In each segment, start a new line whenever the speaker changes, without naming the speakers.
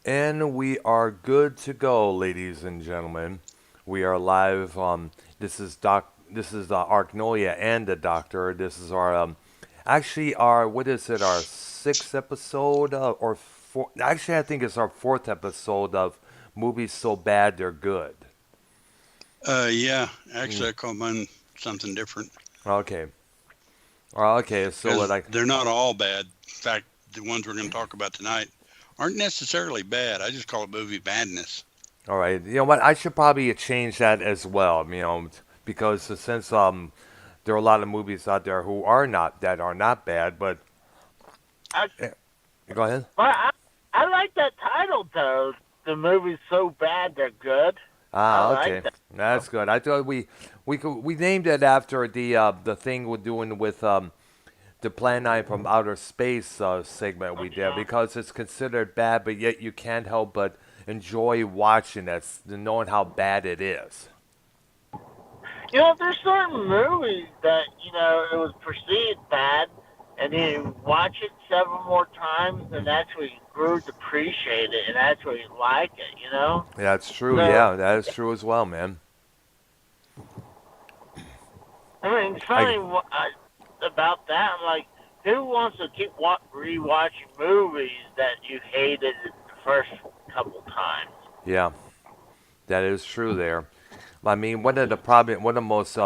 And we are good to go, ladies and gentlemen. We are live. This is Doc. This is Arknolia and the Doctor. This is our actually our what is it? Our sixth episode or four? Actually, I think it's our fourth episode of movies so bad they're good.
Yeah,
Mm,
actually, I call mine something different
okay. Okay. So
because
like,
they're not all bad. In fact, the ones we're going to talk about tonight aren't necessarily bad. I just call it movie badness.
all right. You know what? I should probably change that as well. Because since there are a lot of movies out there who are not that are not bad, but
I,
eh, go ahead.
I like that title though. The movie's so bad they're good. I
Ah,
like
okay,
that.
that's good. I thought we named it after the thing we're doing with the Plan 9 from Outer Space segment we did because it's considered bad, but yet you can't help but enjoy watching it, knowing how bad it is.
There's certain movies that it was perceived bad, and then you watch it several more times, and actually grew to appreciate it and actually like it.
That's true.
So
Yeah, that is true as well, man.
I mean, it's
I
funny about that. I'm like, who wants to keep rewatching movies that you hated the first couple times?
Yeah, that is true there. I mean, one of the most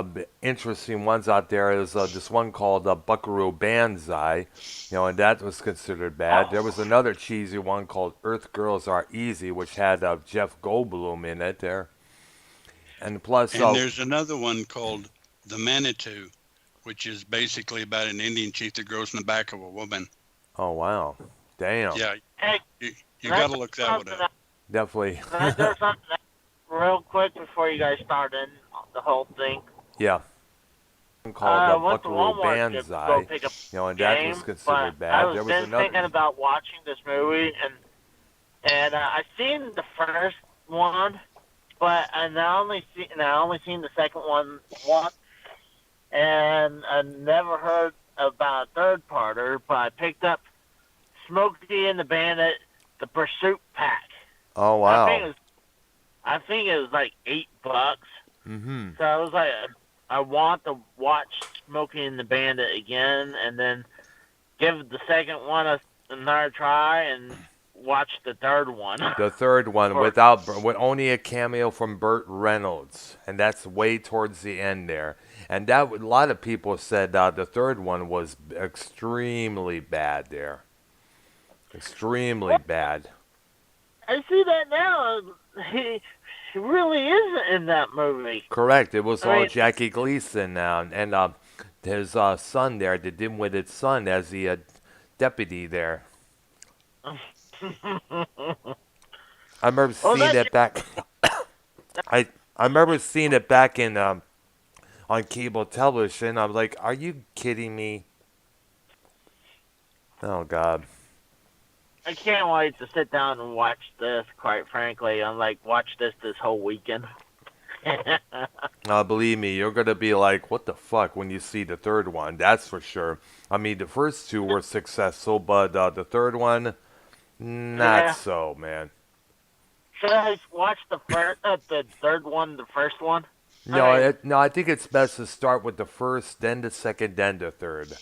interesting ones out there is this one called Buckaroo Banzai, and that was considered bad. There was another cheesy one called Earth Girls Are Easy, which had Jeff Goldblum in it there, and plus,
And there's another one called The Manitou, which is basically about an Indian chief that grows in the back of a woman.
oh wow, damn,
Yeah,
Hey,
you
can I
got to
throw
look that one
something
up.
out?
definitely,
Can I throw something out real quick before you guys start in the whole thing?
yeah. One called
I went to
Buckaroo
Walmart to go
Banzai,
pick up
and
a
that was
game, but
considered
I
bad.
was
There was
been
another,
thinking about watching this movie, and I seen the first one, but I only seen the second one once, and I never heard about a third parter, but I picked up Smokey and the Bandit, the Pursuit Pack.
oh
I think
wow,
it was I think it was like $8.
mm-hmm.
So I was like, I want to watch Smokey and the Bandit again, and then give the second one another try, and watch the third one.
The third one
For
with only a cameo from Burt Reynolds, and that's way towards the end there. And that a lot of people said the third one was extremely bad there, extremely
well,
bad.
I see that now. He really isn't in that movie.
Correct. It was all
I
Jackie Gleason now, and his son there, the dim-witted son, as the deputy there.
mean,
I remember
oh,
seeing it back. I remember seeing it back in on cable television. I'm like, are you kidding me? Oh God.
I can't wait to sit down and watch this. Quite frankly, I'm like, watch this whole weekend.
Believe me, you're gonna be like, what the fuck when you see the third one. That's for sure. I mean, the first two were successful, but the third one, not
Yeah.
so, man.
Should I watch the third one, the first one? I
No,
mean,
no. I think it's best to start with the first, then the second, then the third.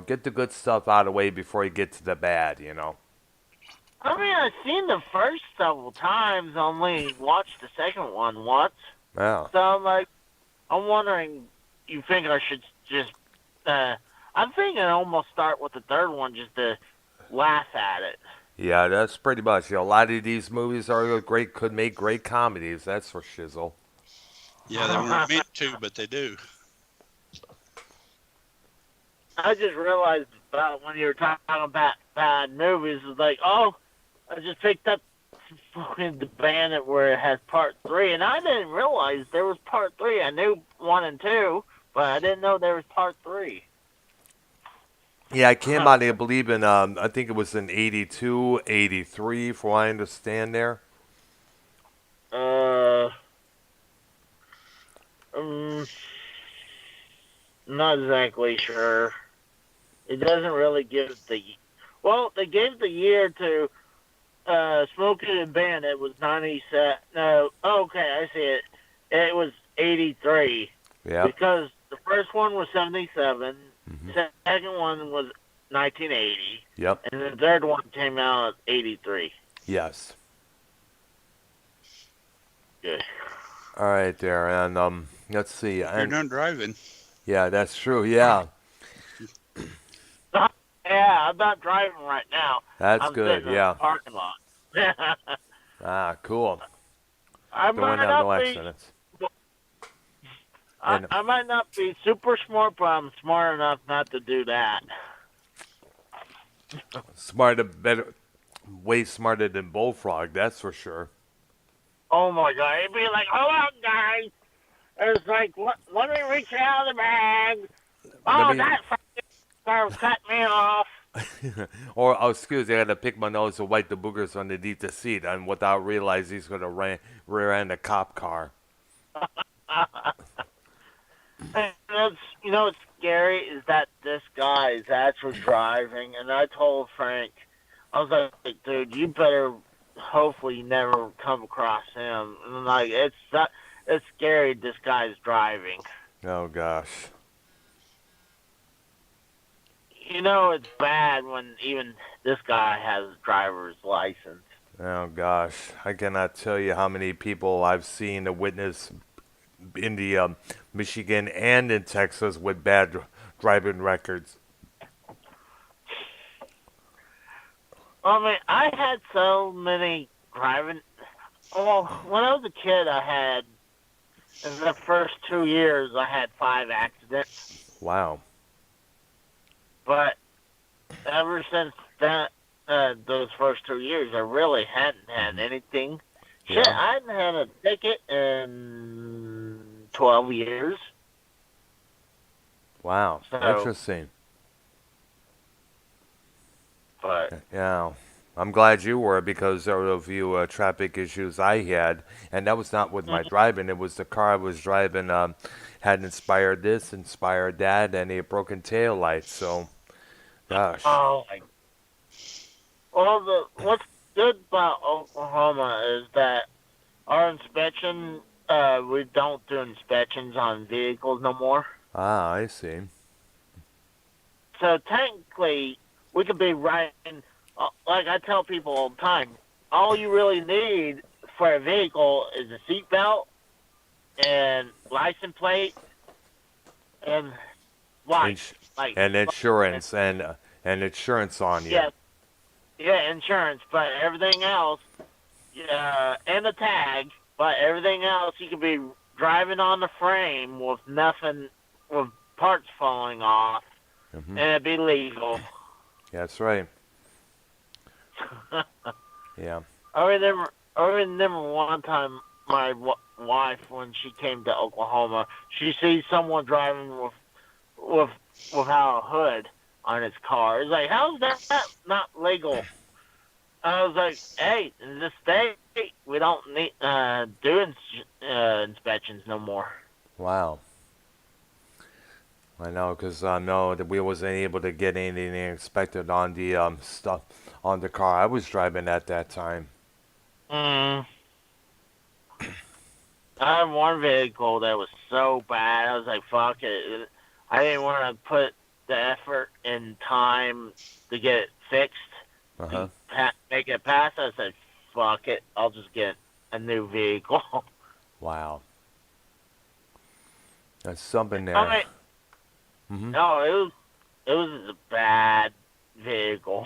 Get the good stuff out of the way before you get to the bad.
I've seen the first several times. Only watched the second one once.
Yeah.
So I'm like, I'm wondering. You think I should just? I'm thinking almost start with the third one just to laugh at it.
Yeah, that's pretty much. A lot of these movies are great, could make great comedies. That's for shizzle.
Yeah, they weren't meant to, but they do.
I just realized about when you were talking about bad movies, it's like, oh, I just picked up fucking the Bandit where it has part three, and I didn't realize there was part three. I knew one and two, but I didn't know there was part three.
Yeah, it came out, I believe, in, I think it was in 82, 83, from what I understand there.
uh, um, not exactly sure. It doesn't really give the. Well, they gave the year to Smokey and Bandit was 97. No, okay, I see it. It was 83
Yep.
because the first one was 77.
Mm-hmm.
The second one was 1980,
Yep.
and the third one came out at 83.
Yes.
Good.
All right, there, and let's see.
You're
And
done driving.
yeah, that's true. Yeah,
Yeah, I'm not driving right now.
that's
I'm
good.
sitting in
Yeah.
the parking lot.
Cool.
I
Don't want
might
to have no
not be.
accidents.
I might not be super smart, but I'm smart enough not to do that.
Smarter, better, way smarter than Bullfrog. That's for sure.
Oh my god! It'd be like, hold on, guys. It's like, let me reach out of the bag. Oh, that fucking car cut me off.
Or, oh, excuse me, I got to pick my nose to wipe the boogers underneath the seat, and without realizing he's going to rear end a cop car.
And what's scary is that this guy is actually driving, and I told Frank, I was like, dude, you better hopefully never come across him. And like, it's scary. This guy's driving.
Oh gosh.
It's bad when even this guy has a driver's license.
Oh gosh. I cannot tell you how many people I've seen to witness in the Michigan and in Texas with bad driving records.
I mean, I had so many driving. Well, when I was a kid, in the first 2 years, I had 5 accidents.
Wow.
But ever since that, those first 2 years, I really hadn't had anything. Shit,
Yeah.
I hadn't had a ticket in 12 years.
Wow.
So-
Interesting.
But
Yeah. I'm glad you were, because there were a few traffic issues I had, and that was not with my driving. It was the car I was driving had inspired this, inspired that, and a broken tail light. So, gosh.
oh, well, what's good about Oklahoma is that our inspection, we don't do inspections on vehicles no more.
Ah, I see.
So technically, we could be riding. Like I tell people all the time, all you really need for a vehicle is a seatbelt and license plate and lights.
And insurance and insurance on you.
Yeah, insurance, but everything else, and a tag, but everything else you could be driving on the frame with nothing, with parts falling off,
Mhm.
and it'd be legal.
That's right. Yeah.
I remember one time my wife, when she came to Oklahoma, she sees someone driving without a hood on his car. It's like, how's that not legal? I was like, hey, in this state, we don't need do inspections no more.
Wow. I know, because I know that we wasn't able to get anything inspected on the stuff on the car I was driving at that time.
I had one vehicle that was so bad. I was like, fuck it. I didn't want to put the effort and time to get it fixed,
Uh-huh.
make it pass. I said, fuck it. I'll just get a new vehicle.
Wow. That's something there.
I mean,
Mhm.
no, it was a bad vehicle.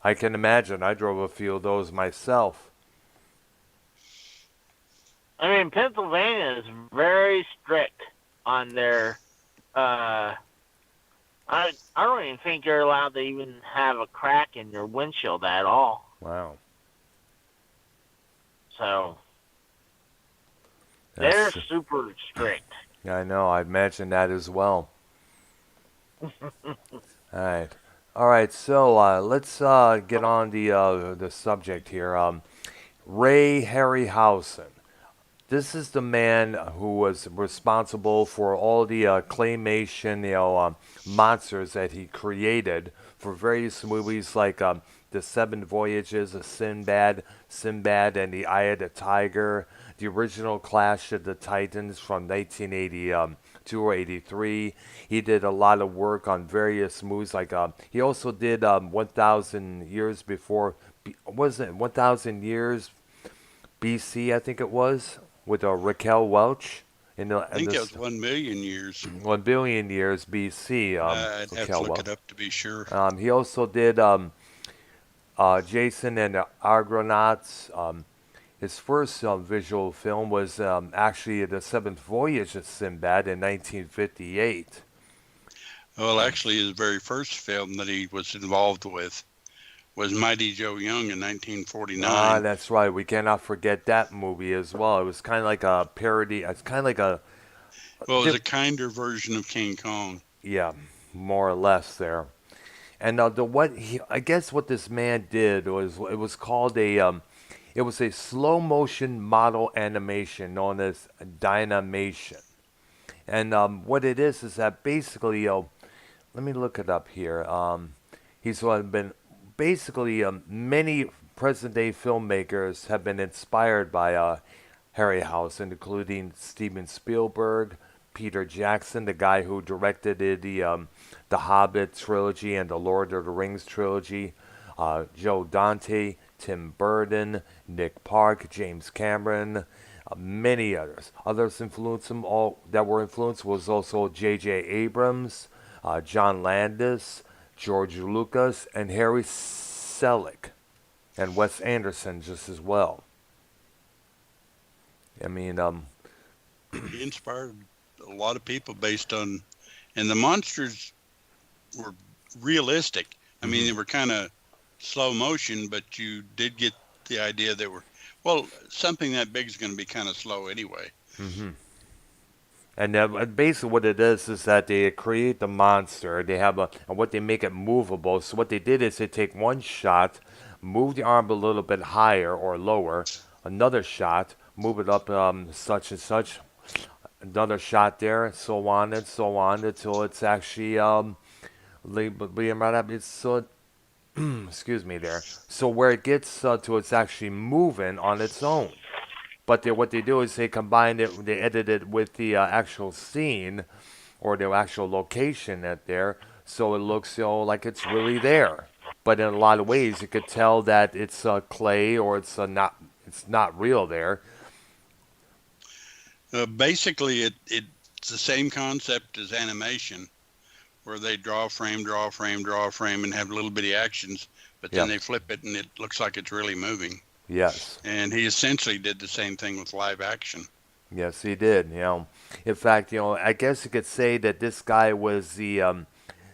I can imagine. I drove a few of those myself.
I mean, Pennsylvania is very strict on their. I don't even think you're allowed to even have a crack in your windshield at all.
Wow.
So
That's-
they're super strict.
Yeah, I know. I imagine that as well. All right. So let's get on the subject here. Ray Harryhausen. This is the man who was responsible for all the claymation, monsters that he created for various movies like The Seven Voyages of Sinbad, Sinbad and the Eye of the Tiger, the original Clash of the Titans from 1982 or 83. He did a lot of work on various movies. Like he also did 1,000 Years Before. Was it 1,000 Years BC? I think it was with Raquel Welch
I
in
think that
this
was 1 million years.
1 billion years BC.
I'd have to
Raquel
look
Welch.
it up to be sure.
He also did Jason and the Argonauts. His first visual film was actually The Seventh Voyage of Sinbad in 1958.
Well, actually, his very first film that he was involved with was Mighty Joe Young in
Ah,
1949.
that's right. We cannot forget that movie as well. It was kind of like a parody. It's kind of like a
Well, it was a
dip,
kinder version of King Kong.
yeah, more or less there. And the what he, I guess what this man did was it was called it was a slow motion model animation known as dynamation. And what it is that basically, let me look it up here. He's been basically many present day filmmakers have been inspired by Harryhausen, including Steven Spielberg, Peter Jackson, the guy who directed the Hobbit trilogy and the Lord of the Rings trilogy, Joe Dante, Tim Burton, Nick Park, James Cameron, many others. Others influenced him. All that were influenced was also J.J. Abrams, John Landis, George Lucas, and Harry Selick, and Wes Anderson just as well. I mean,
He inspired a lot of people based on, and the monsters were realistic. I mean,
mhm,
they were kind of slow motion, but you did get the idea they were, well, something that big is going to be kind of slow anyway.
mhm. And basically, what it is that they create the monster. They have and what they make it movable. So what they did is they take one shot, move the arm a little bit higher or lower, another shot, move it up such and such, another shot there, so on until it's actually being right up. It's so excuse me there. So where it gets to it's actually moving on its own. But what they do is they combine it, they edit it with the actual scene or the actual location at there, so it looks like it's really there. But in a lot of ways, you could tell that it's clay or it's not real there.
Basically, it's the same concept as animation, where they draw a frame, draw a frame, draw a frame, and have little bitty actions, but then
Yeah.
they flip it and it looks like it's really moving.
Yes.
And he essentially did the same thing with live action.
Yes, he did. In fact, I guess you could say that this guy was the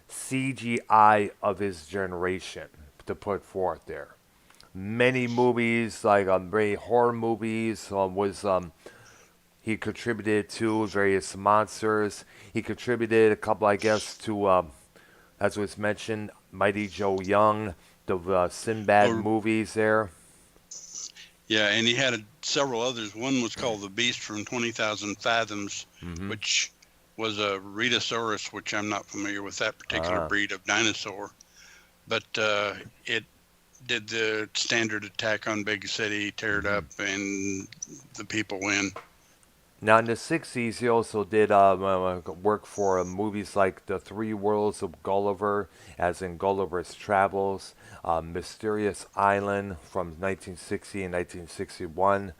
CGI of his generation to put forth there. Many movies, like very horror movies, was he contributed to various monsters. He contributed a couple, I guess, to as was mentioned, Mighty Joe Young, the Sinbad
Oh,
movies there.
yeah, and he had several others. One was called The Beast from 20,000 Fathoms,
Hmm.
which was a Rhedosaurus, which I'm not familiar with that particular
Ah.
breed of dinosaur, but it did the standard attack on big city, tear it
Hmm.
up, and the people win.
Now in the '60s, he also did work for movies like The Three Worlds of Gulliver, as in Gulliver's Travels, Mysterious Island from 1960 and 1961.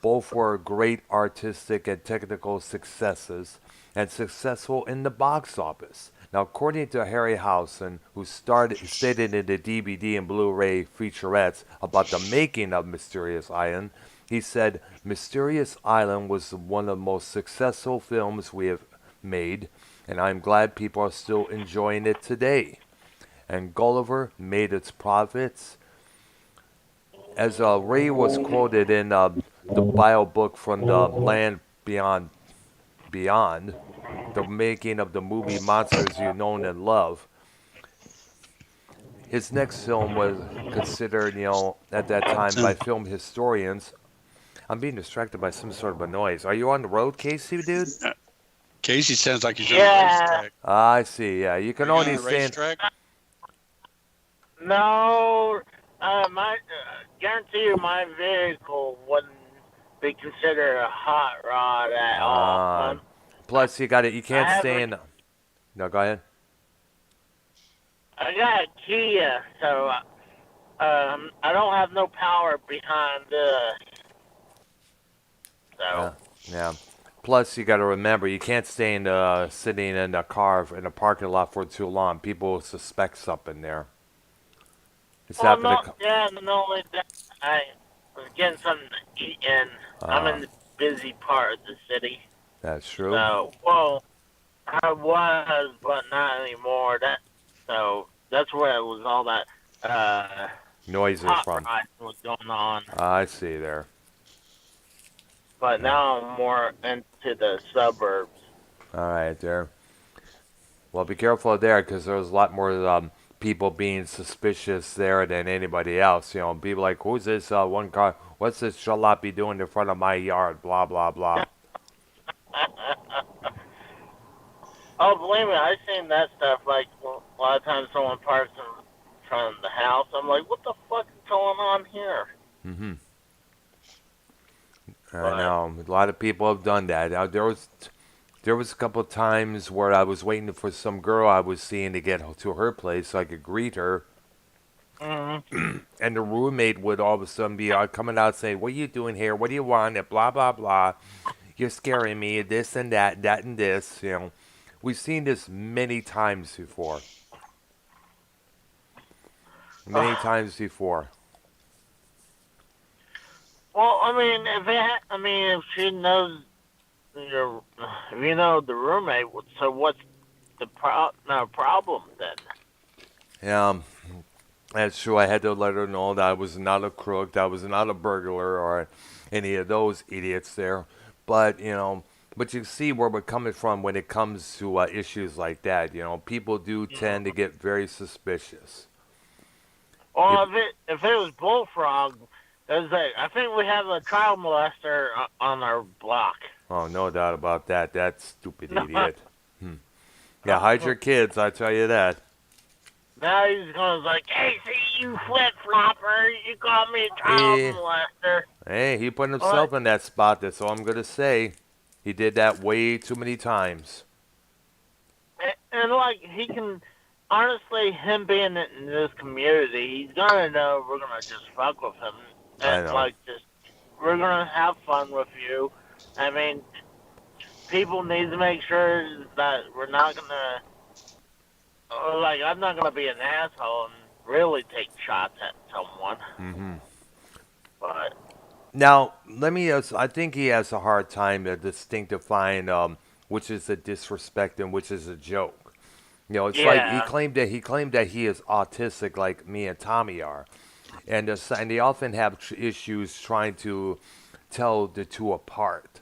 Both were great artistic and technical successes, and successful in the box office. Now, according to Harryhausen, who stated in the DVD and Blu-ray featurettes about the making of Mysterious Island, he said, Mysterious Island was one of the most successful films we have made, and I'm glad people are still enjoying it today. And Gulliver made its profits. As Ray was quoted in the bio book from the Land Beyond, the making of the movie Monsters You Know and Love, his next film was considered, at that time by
Sounds
film historians, I'm being distracted by some sort of a noise. Are you on the road, Casey, dude?
Casey sounds like he's on a
Yeah.
racetrack.
I see. Yeah, you
Are
can
you on
only
a
stand.
racetrack?
No, my guarantee you, my vehicle wouldn't be considered a hot rod at all.
Plus, you got it. You can't
I have
stay in. No, go ahead.
I got a Kia, so I don't have no power behind
Yeah,
so.
yeah. Plus, you got to remember, you can't stay in sitting in a car in a parking lot for too long. People suspect something there. It's
Well,
happened
no,
to.
yeah, not only that, I was getting something to eat, and I'm in the busy part of the city.
That's true.
So, well, I was, but not anymore. So that's where it was all that
Noises
hot
from.
rod was going on.
I see there.
But now I'm more into the suburbs.
All right, there. Well, be careful there because there's a lot more people being suspicious there than anybody else. You know, people like, who's this one car? What's this jalopy doing in front of my yard? Blah, blah, blah.
Oh, believe me, I've seen that stuff. Like, a lot of times someone parks in front of the house. I'm like, what the fuck is going on here?
Mm-hmm. I
But-
know. A lot of people have done that. There was a couple of times where I was waiting for some girl I was seeing to get to her place so I could greet her.
Mm-hmm.
And the roommate would all of a sudden be coming out saying, what are you doing here? What do you want? And blah, blah, blah. You're scaring me. This and that, that and this. You know, we've seen this many times before. Many times before.
Well, I mean, if she knows if you know the roommate, so what's the problem then?
Yeah, that's true. I had to let her know that I was not a crook, that I was not a burglar, or any of those idiots there. But but you see where we're coming from when it comes to issues like that. You know, people do tend to get very suspicious.
Well, if it was bullfrog, I think we have a child molester on our block.
Oh, no doubt about that. That stupid idiot. Yeah, hide your kids. I tell you that.
Now he's going like, hey, see you flip flopper, you call me a child molester.
Hey, he put himself in that spot. That's all I'm gonna say. He did that way too many times.
And like he can, honestly, him being in this community, he's gonna know we're gonna just fuck with him, and
I know.
we're gonna have fun with you. I mean, people need to make sure that we're not gonna, I'm not gonna be an asshole and really take shots at someone.
Mm-hmm.
But
Now, let me. I think he has a hard time distinctifying which is a disrespect and which is a joke. You know, it's like
Yeah.
he claimed that he is autistic, like me and Tommy are, and they often have issues trying to tell the two apart.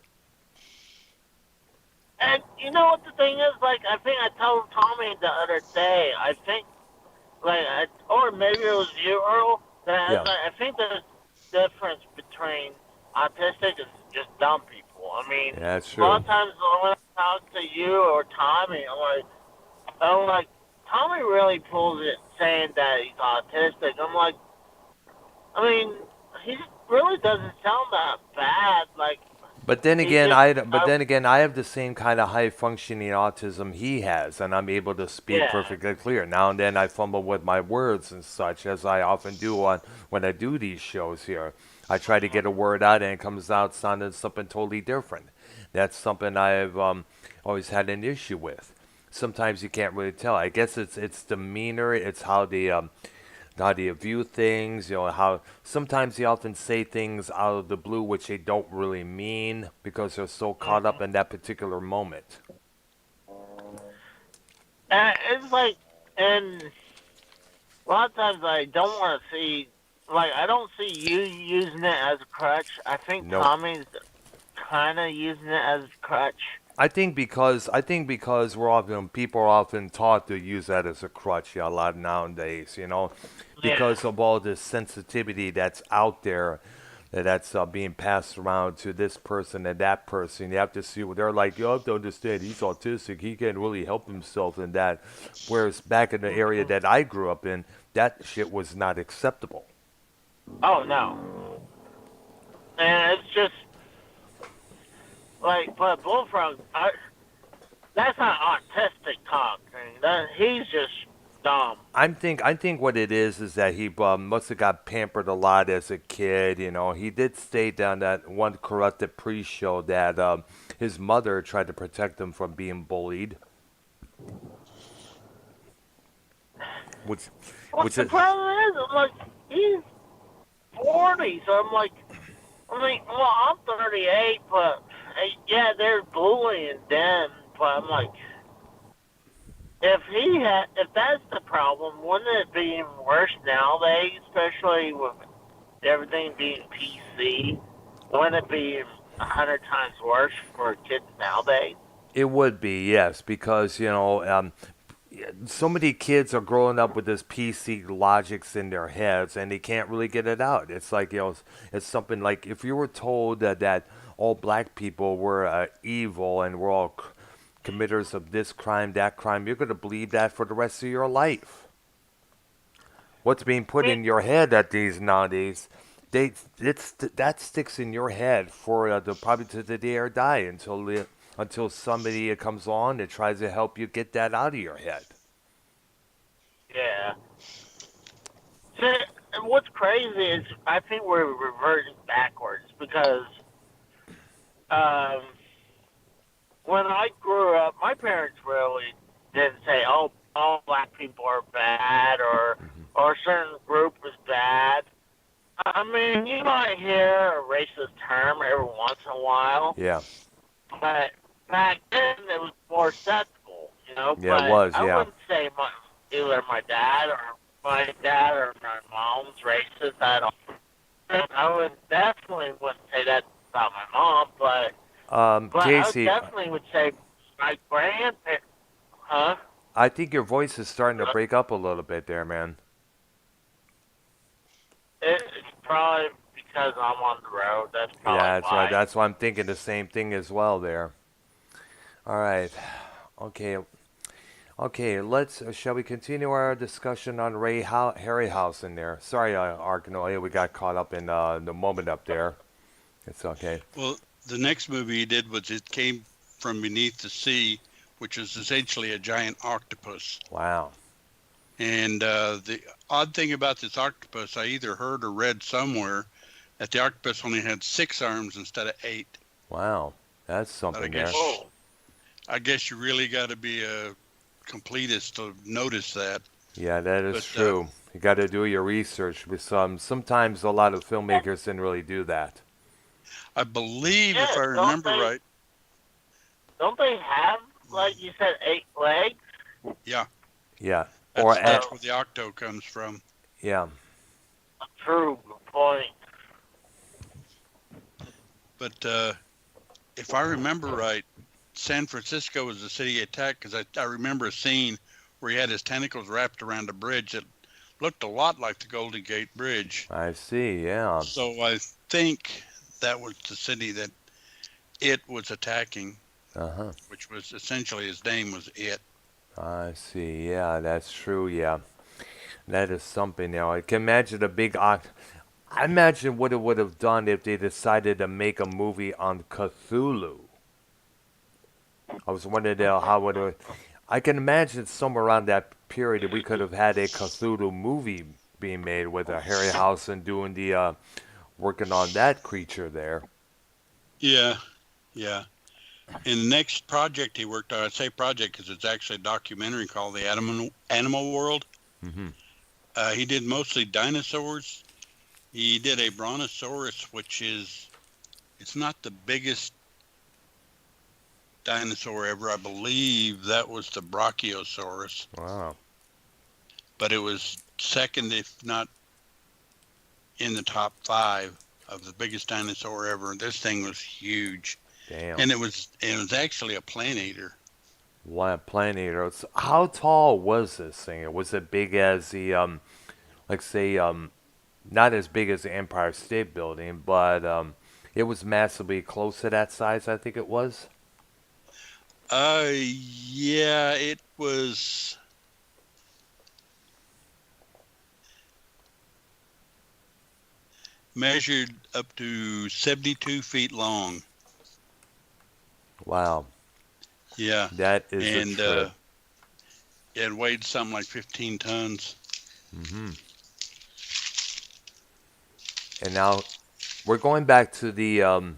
And you know what the thing is? Like, I think I told Tommy the other day. I think, or maybe it was you, Earl. That
Yeah.
I think there's a difference between autistic and just dumb people. I mean,
Yeah, that's
a lot
true.
of times when I talk to you or Tommy, I'm like, Tommy really pulls it saying that he's autistic. I'm like, I mean, he really doesn't sound that bad. Like,
But then
he
again,
just,
I have the same kind of high functioning autism he has, and I'm able to speak
Yeah.
perfectly clear. Now and then I fumble with my words and such, as I often do when I do these shows here. I try to get a word out, and it comes out sounding something totally different. That's something I've always had an issue with. Sometimes you can't really tell. I guess it's demeanor. It's how do you view things? You know, how sometimes you often say things out of the blue which they don't really mean because they're so caught up in that particular moment.
it's like, and a lot of times I don't want to see, I don't see you using it as a crutch. I think
Nope.
Tommy's kind of using it as a crutch.
I think because people are often taught to use that as a crutch a lot nowadays, because of all this sensitivity that's out there that's being passed around to this person and that person. You have to see what they're like. You have to understand he's autistic. He can't really help himself in that. Whereas back in the area that I grew up in, that shit was not acceptable.
Oh no, and it's just like, but Bullfrog, that's not autistic talk. He's just dumb.
I think what it is that he must have got pampered a lot as a kid. You know, he did state on that one corrupted pre-show that his mother tried to protect him from being bullied, which
What
which
the
is
problem is, I'm like, he's 40, so well, I'm 38, but yeah, they're bullying them, but I'm like, if that's the problem, wouldn't it be even worse nowadays, especially with everything being PC? Wouldn't it be 100 times worse for kids nowadays?
it would be, yes, because so many kids are growing up with this PC logics in their heads and they can't really get it out. It's like, it's something like if you were told that all black people were evil and were all committers of this crime, that crime, you're going to believe that for the rest of your life. What's being put in your head at these nowadays, that sticks in your head for probably to the day or die until somebody comes on and tries to help you get that out of your head.
Yeah. See, and what's crazy is I think we're reverting backwards because um, when I grew up, my parents really didn't say, "Oh, all black people are bad," or a certain group is bad. I mean, you might hear a racist term every once in a while,
Yeah,
but back then it was more acceptable, you know.
yeah, it
But
was.
I
Yeah,
wouldn't say either my dad or my mom's racist at all. I would definitely wouldn't say that about my mom, but I
Casey,
definitely would say my grandparents. Huh?
I think your voice is starting to break up a little bit there, man.
It's probably because I'm on the road. That's probably
Yeah, that's right.
why.
That's why I'm thinking the same thing as well there. All right. Okay. Okay, shall we continue our discussion on Harryhausen there? Sorry, Arknolia, we got caught up in the moment up there. It's okay.
Well, the next movie he did was It Came from Beneath the Sea, which is essentially a giant octopus.
Wow.
And the odd thing about this octopus, I either heard or read somewhere that the octopus only had 6 arms instead of 8.
Wow. That's
But
something there.
I guess you really got to be a completist to notice that.
Yeah, that is
But
true. You got to do your research. With sometimes a lot of filmmakers didn't really do that.
I believe,
Yeah,
if I remember right,
don't they have, like you said, 8 legs?
yeah,
Yeah. Or
that's where the octo comes from.
yeah.
True, good point.
But if I remember right, San Francisco was the city attacked because I remember a scene where he had his tentacles wrapped around a bridge that looked a lot like the Golden Gate Bridge.
I see. Yeah.
So I think that was the city that it was attacking,
Uh-huh.
which was essentially his name was It.
I see. Yeah, that's true. Yeah. That is something, I can imagine a big oct. I imagine what it would have done if they decided to make a movie on Cthulhu. I was wondering how would it. I can imagine somewhere around that period we could have had a Cthulhu movie being made with Harryhausen doing the working on that creature there.
Yeah, yeah. In the next project he worked on, I say project because it's actually a documentary called The Animal World.
Hmm.
He did mostly dinosaurs. He did a brontosaurus, it's not the biggest dinosaur ever. I believe that was the brachiosaurus,
Wow.
but it was second, if not in the top 5 of the biggest dinosaur ever. This thing was huge.
Damn.
And it was actually a plant eater.
What plant eater? How tall was this thing? Was it big as the like say not as big as the Empire State Building, but it was massively close to that size, I think it was.
Yeah, it was measured up to 72 feet long.
Wow,
Yeah,
that is a
and
trip.
it weighed something like 15 tons.
Hmm. And now we're going back to the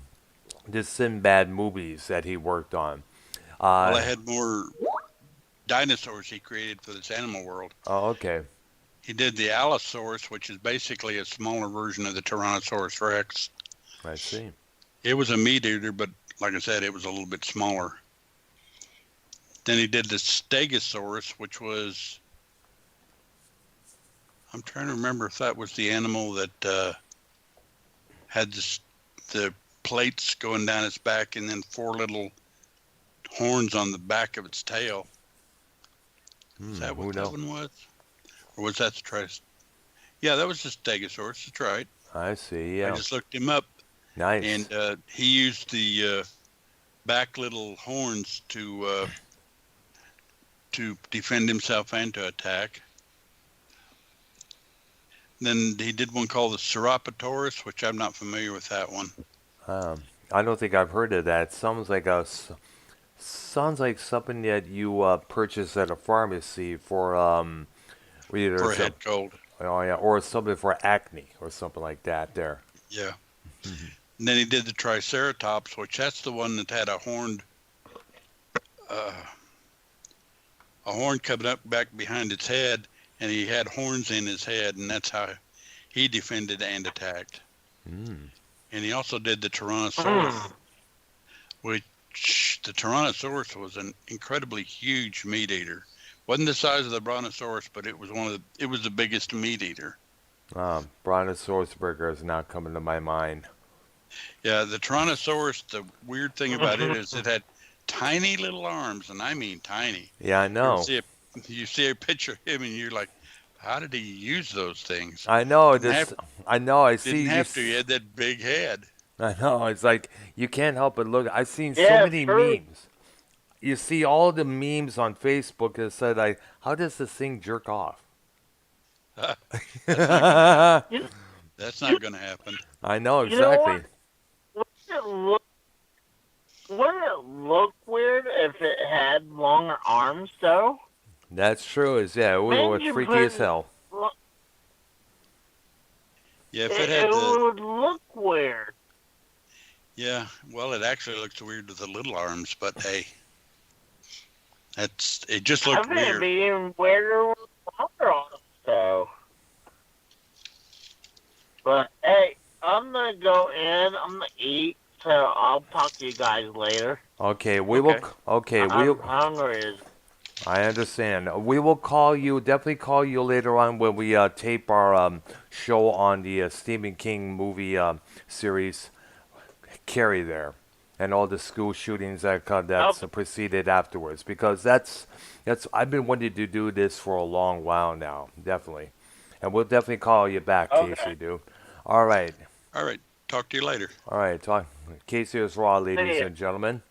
Sinbad movies that he worked on.
Well, I
Uh,
had more dinosaurs he created for this animal world.
oh, okay,
He did the Allosaurus, which is basically a smaller version of the Tyrannosaurus Rex.
I see.
It was a meat eater, but like I said, it was a little bit smaller. Then he did the Stegosaurus, which was, I'm trying to remember if that was the animal that had the plates going down its back and then four little horns on the back of its tail. Is that
Who
what that
knows?
one was? Or was that the Tris? Yeah, that was the Stegosaurus. That's right.
I see.
I
Yeah,
just looked him up,
nice.
and he used the back little horns to defend himself and to attack. Then he did one called the Ceratoptorus, which I'm not familiar with that one.
I don't think I've heard of that. Sounds like something that you purchase at a pharmacy for either
For a
some,
head cold.
oh yeah, or something for acne or something like that. There.
Yeah. And then he did the Triceratops, which that's the one that had uh, a horn coming up back behind its head, and he had horns in his head, and that's how he defended and attacked.
Mm.
And he also did the Tyrannosaurus, which the Tyrannosaurus was an incredibly huge meat eater. Wasn't the size of the Brontosaurus, but it was it was the biggest meat eater.
Brontosaurus burger is not coming to my mind.
Yeah, the Tyrannosaurus, the weird thing about it is it had tiny little arms, and I mean tiny.
Yeah, I know.
You see a picture of him, and you're like, how did he use those things?
I know
Didn't
this.
have
I know. I
didn't
see you.
have to. He had that big head.
I know. It's like you can't help but look. I've seen so
Yeah,
many
true.
memes. You see all the memes on Facebook that said like, "How does this thing jerk off?"
That's not gonna happen.
You,
That's not gonna happen.
I know
you know
exactly.
what? Wouldn't it look weird if it had longer arms, though?
That's true. Is yeah, it would
Maybe
look
you
freaky
put
as hell.
Yeah, if
it,
it had
it
the
would look weird.
yeah, well, it actually looks weird with the little arms, but hey, it just
I
looked
think it'd
weird.
be even weirder with longer arms, though. But hey, I'm gonna go in. I'm gonna eat. So I'll talk to you guys later.
Okay, we will.
Okay.
Okay,
I'm hungry.
I understand. We will call you. Definitely call you later on when we tape our show on the Stephen King movie series, Carrie there, and all the school shootings that's preceded afterwards. Because that's I've been wanting to do this for a long while now. Definitely, and we'll definitely call you back,
Okay.
Casey. Dude. All right.
All right, talk to you later.
All right. Talk. Casey is Raw, ladies
ya.
and gentlemen.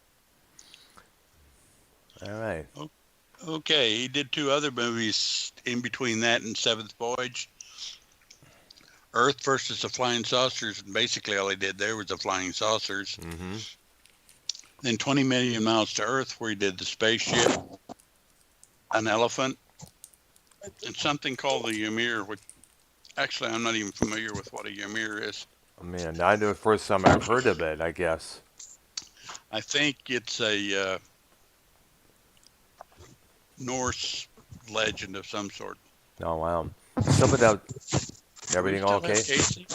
All right.
Okay, he did two other movies in between that and Seventh Voyage. Earth versus the Flying Saucers, and basically all he did there was the flying saucers.
Mm-hmm.
Then 20 Million Miles to Earth, where he did the spaceship, an elephant, and something called the Ymir, which actually I'm not even familiar with what a Ymir is.
Man, I know the first time I've heard of it, I guess.
I think it's a Norse legend of some sort.
Oh, wow. Some of that, everything
Still
okay?
have Casey?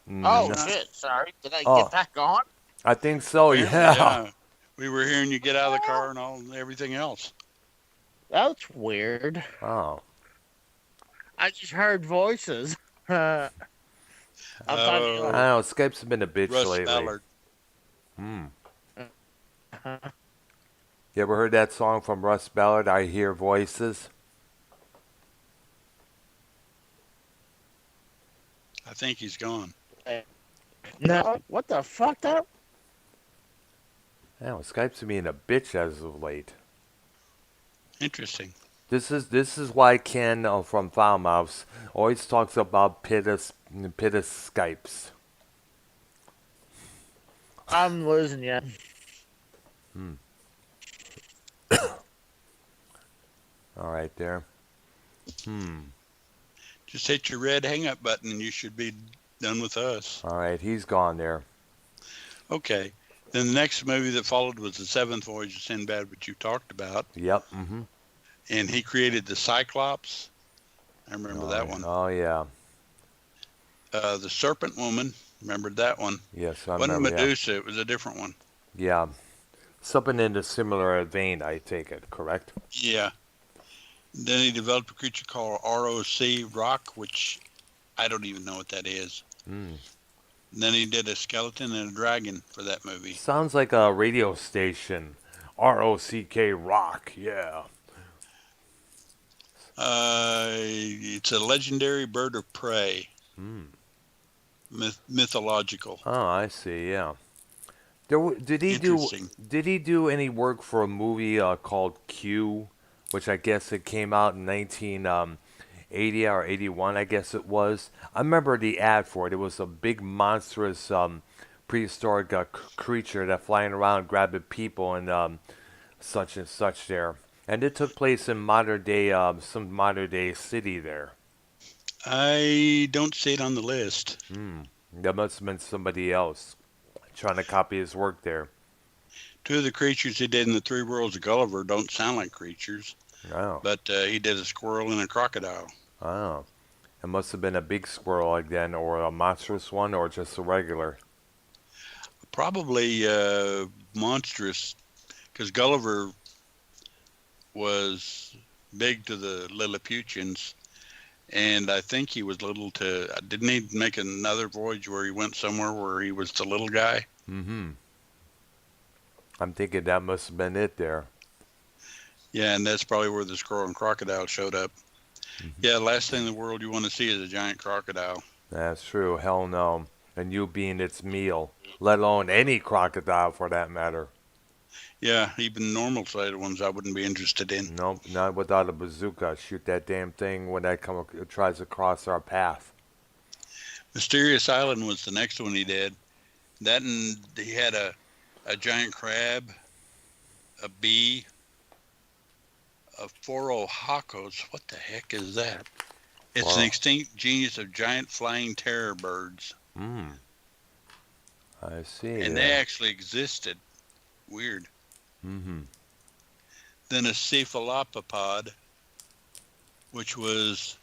Oh,
No.
shit, sorry. Did I
Oh.
get back on?
I think so, yeah.
We were hearing you get out of the car and everything else.
That's weird.
Oh.
I just heard voices. I'm
Oh.
I
talking
don't know, Skype's been a bitch
Russ
lately.
Ballard.
Hmm.
about...
You ever heard that song from Russ Ballard, I Hear Voices?
I think he's gone.
No, what the fuck? That
Yeah, well, Skype's being a bitch as of late.
Interesting.
This is why Ken from Foulmouths always talks about pitta Skypes.
I'm losing you.
Hmm. All right there.
Just hit your red hang up button and you should be done with us.
All right, he's gone there.
Okay. Then the next movie that followed was The Seventh Voyage of Sinbad, which you talked about.
Yep. Mm-hmm.
And he created the Cyclops. I remember that one.
Oh yeah.
The Serpent Woman. Remembered that one.
Yes, I
Wasn't
remember.
Medusa, it was a different one.
Yeah. Something in a similar vein, I take it. Correct.
Yeah. Then he developed a creature called ROC, Rock, which I don't even know what that is.
Mm.
And then he did a skeleton and a dragon for that movie.
Sounds like a radio station. ROCK Rock. Yeah.
It's a legendary bird of prey.
Hmm.
Mythological.
Oh, I see. Yeah. Did he do?
Interesting.
Did he do any work for a movie called Q, which I guess it came out in 1980 or 81? I guess it was. I remember the ad for it. It was a big monstrous prehistoric creature that flying around grabbing people and such and such there. And it took place in modern day, some modern day city there.
I don't see it on the list.
That must have been somebody else trying to copy his work there.
Two of the creatures he did in the Three Worlds of Gulliver don't sound like creatures,
Oh,
but he did a squirrel and a crocodile.
oh. It must have been a big squirrel again, or a monstrous one, or just a regular.
Probably monstrous, because Gulliver was big to the Lilliputians, and I think he was little to. Didn't he make another voyage where he went somewhere where he was the little guy?
Mm-hmm. I'm thinking that must have been it there.
Yeah, and that's probably where the squirrel and crocodile showed up.
Mhm.
Yeah, last thing in the world you want to see is a giant crocodile.
That's true. Hell no. And you being its meal, let alone any crocodile for that matter.
Yeah, even normal-sized ones I wouldn't be interested in.
Nope, not without a bazooka. Shoot that damn thing when that tries to cross our path.
Mysterious Island was the next one he did. That, and he had a giant crab, a bee, a Phorohakos. What the heck is that? It's an
Wow.
extinct genus of giant flying terror birds.
Hmm. I see.
And they actually existed. Weird.
Mm-hmm.
Then a cephalopod, which was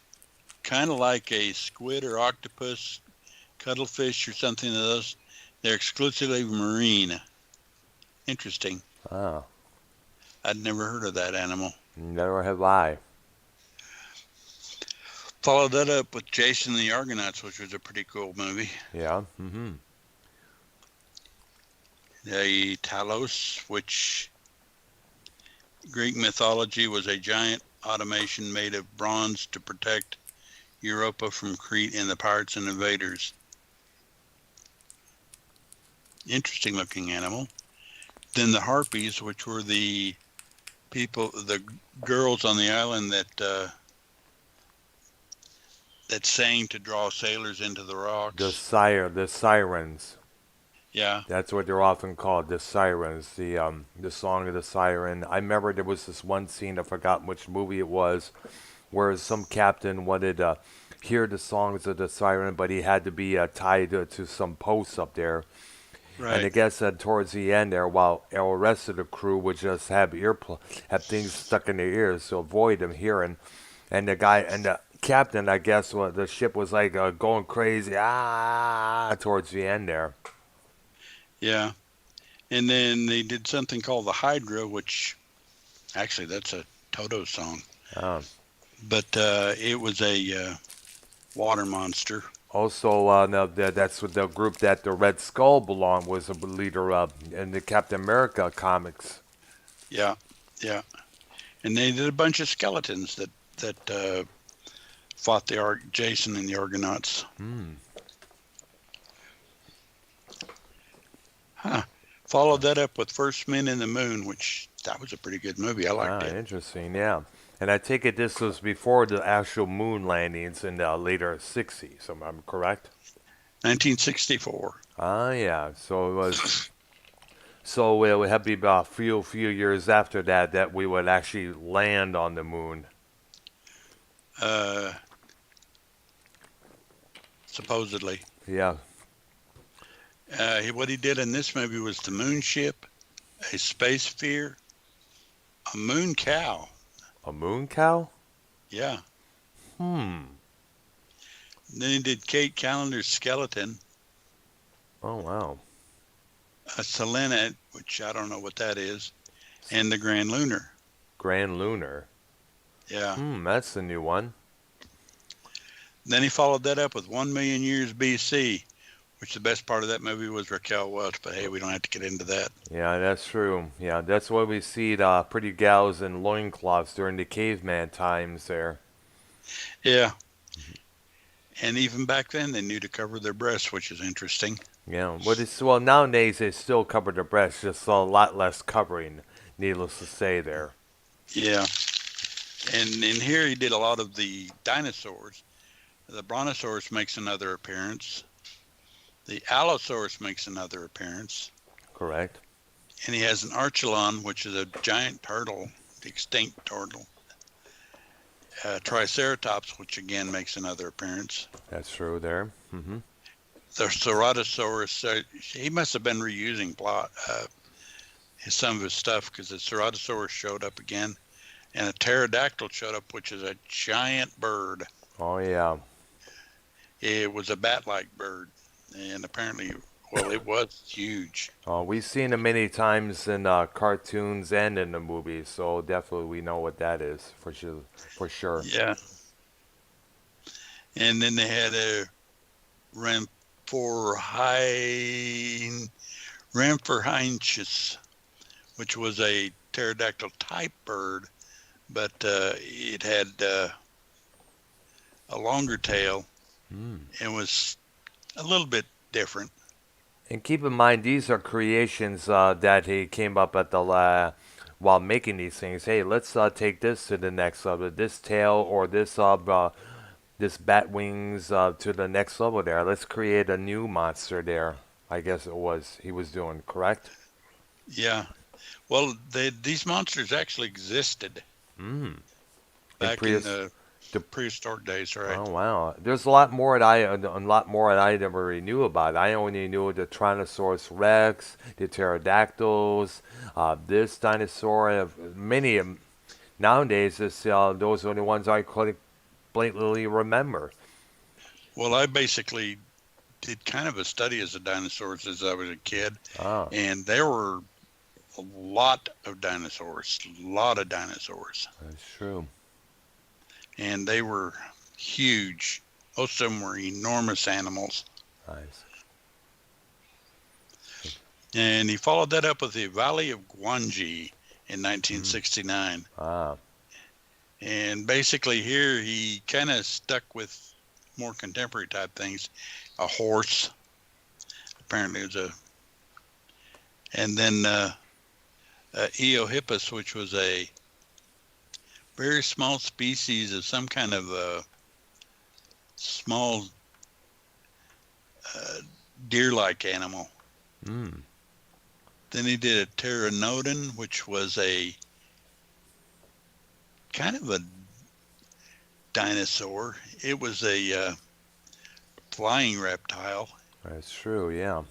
kind of like a squid or octopus, cuttlefish or something of those. They're exclusively marine. Interesting.
Ah,
I'd never heard of that animal.
never have I.
Followed that up with Jason and the Argonauts, which was a pretty cool movie.
Yeah. Mm-hmm.
The Talos, which Greek mythology was a giant automation made of bronze to protect Europa from Crete and the pirates and invaders. Interesting looking animal. Then the Harpies, which were the people, the girls on the island that sang to draw sailors into the rocks.
The sirens.
Yeah.
That's what they're often called, the sirens. The song of the siren. I remember there was this one scene, I forgot which movie it was, where some captain wanted to hear the songs of the siren, but he had to be tied to some posts up there.
Right.
And I guess towards the end there, while the rest of the crew would just have have things stuck in their ears to avoid them hearing. And the captain, I guess, the ship was like going crazy, towards the end there.
Yeah. And then they did something called the Hydra, which actually that's a Toto song.
Um,
But it was a water monster.
Also, that's what the group that the Red Skull belonged was a leader of in the Captain America comics.
Yeah. Yeah. And they did a bunch of skeletons that fought the Jason and the Argonauts.
Hmm.
Huh. Followed that up with First Men in the Moon, which that was a pretty good movie. I liked it.
Interesting. Yeah. And I take it this was before the actual moon landings in the later 60s, if I'm correct?
1964.
Yeah. So it was. So it would have to be about a few years after that we would actually land on the moon.
Supposedly.
Yeah.
What he did in this movie was the moon ship, a space sphere, a moon cow.
A moon cow?
Yeah.
Hmm.
Then he did Kate Callender's skeleton,
Oh wow.
a selenite, which I don't know what that is, and the Grand Lunar.
Grand Lunar.
Yeah.
That's the new one.
Then he followed that up with 1 million years BC, which the best part of that movie was Raquel Welch, but hey, we don't have to get into that.
Yeah, that's true. Yeah, that's why we see the pretty gals in loincloths during the caveman times there.
Yeah. And even back then, they knew to cover their breasts, which is interesting.
Yeah, well nowadays they still cover their breasts, just a lot less covering, needless to say there.
Yeah. And in here, he did a lot of the dinosaurs. The Brontosaurus makes another appearance. The Allosaurus makes another appearance.
Correct.
And he has an Archelon, which is a giant turtle, the extinct turtle. Triceratops, which again makes another appearance.
That's true there. Mm-hmm.
The Ceratosaurus, he must have been reusing some of his stuff, because the Ceratosaurus showed up again. And a pterodactyl showed up, which is a giant bird.
Oh yeah.
It was a bat-like bird. And apparently, well, it was huge.
We've seen it many times in cartoons and in the movies, so definitely we know what that is for sure. For sure.
Yeah. And then they had a Ramphorhynchus, which was a pterodactyl type bird, but it had a longer tail and was a little bit different.
And keep in mind, these are creations that he came up at the while making these things. Hey, let's take this to the next level. This tail or this bat wings to the next level there. Let's create a new monster there. I guess he was doing, correct?
Yeah. Well, these monsters actually existed back in the prehistoric days, right?
Oh wow! There's a lot more that I never really knew about. I only knew the Tyrannosaurus Rex, the pterodactyls, this dinosaur. Many of nowadays, those are the ones I could blatantly remember.
Well, I basically did kind of a study as a dinosaurs as I was a kid, and there were a lot of dinosaurs.
That's true.
And they were huge. Most of them were enormous animals.
Nice.
And he followed that up with the Valley of Guangxi in 1969. And basically here he kind of stuck with more contemporary type things. A horse, apparently it was and then Eohippus, which was a very small species of some kind of small deer-like animal. Then he did a pteranodon, which was a kind of a dinosaur. It was a flying reptile.
That's true, yeah.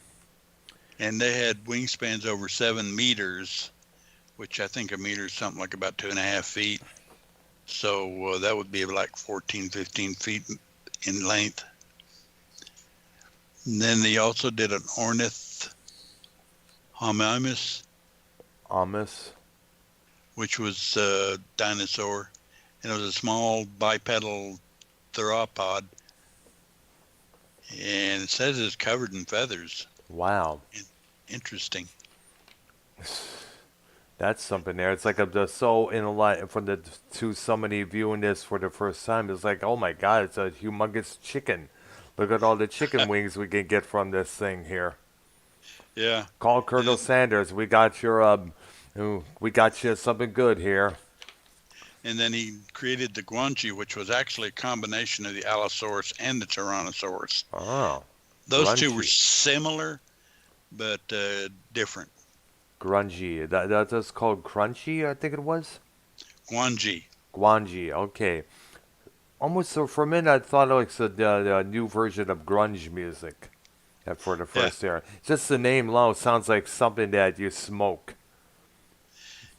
And they had wingspans over 7 meters, which I think a meter is something like about 2.5 feet. So that would be like 14, 15 feet in length. And then they also did an Ornithomimus. Which was a dinosaur. And it was a small bipedal theropod. And it says it's covered in feathers.
Wow.
Interesting.
That's something there. It's like I'm just so in a lot from the to somebody viewing this for the first time. It's like, oh my God, it's a humongous chicken. Look at all the chicken wings we can get from this thing here.
Yeah.
Call Colonel Sanders. We got you something good here.
And then he created the Guanji, which was actually a combination of the Allosaurus and the Tyrannosaurus.
Oh,
Those two were
grungy,
similar, but different.
grungy. That's called crunchy. I think it was
Guanji.
Guanji. Okay. Almost so for a minute, I thought it was the new version of grunge music. For the
Yeah.
first era, just the name alone sounds like something that you smoke.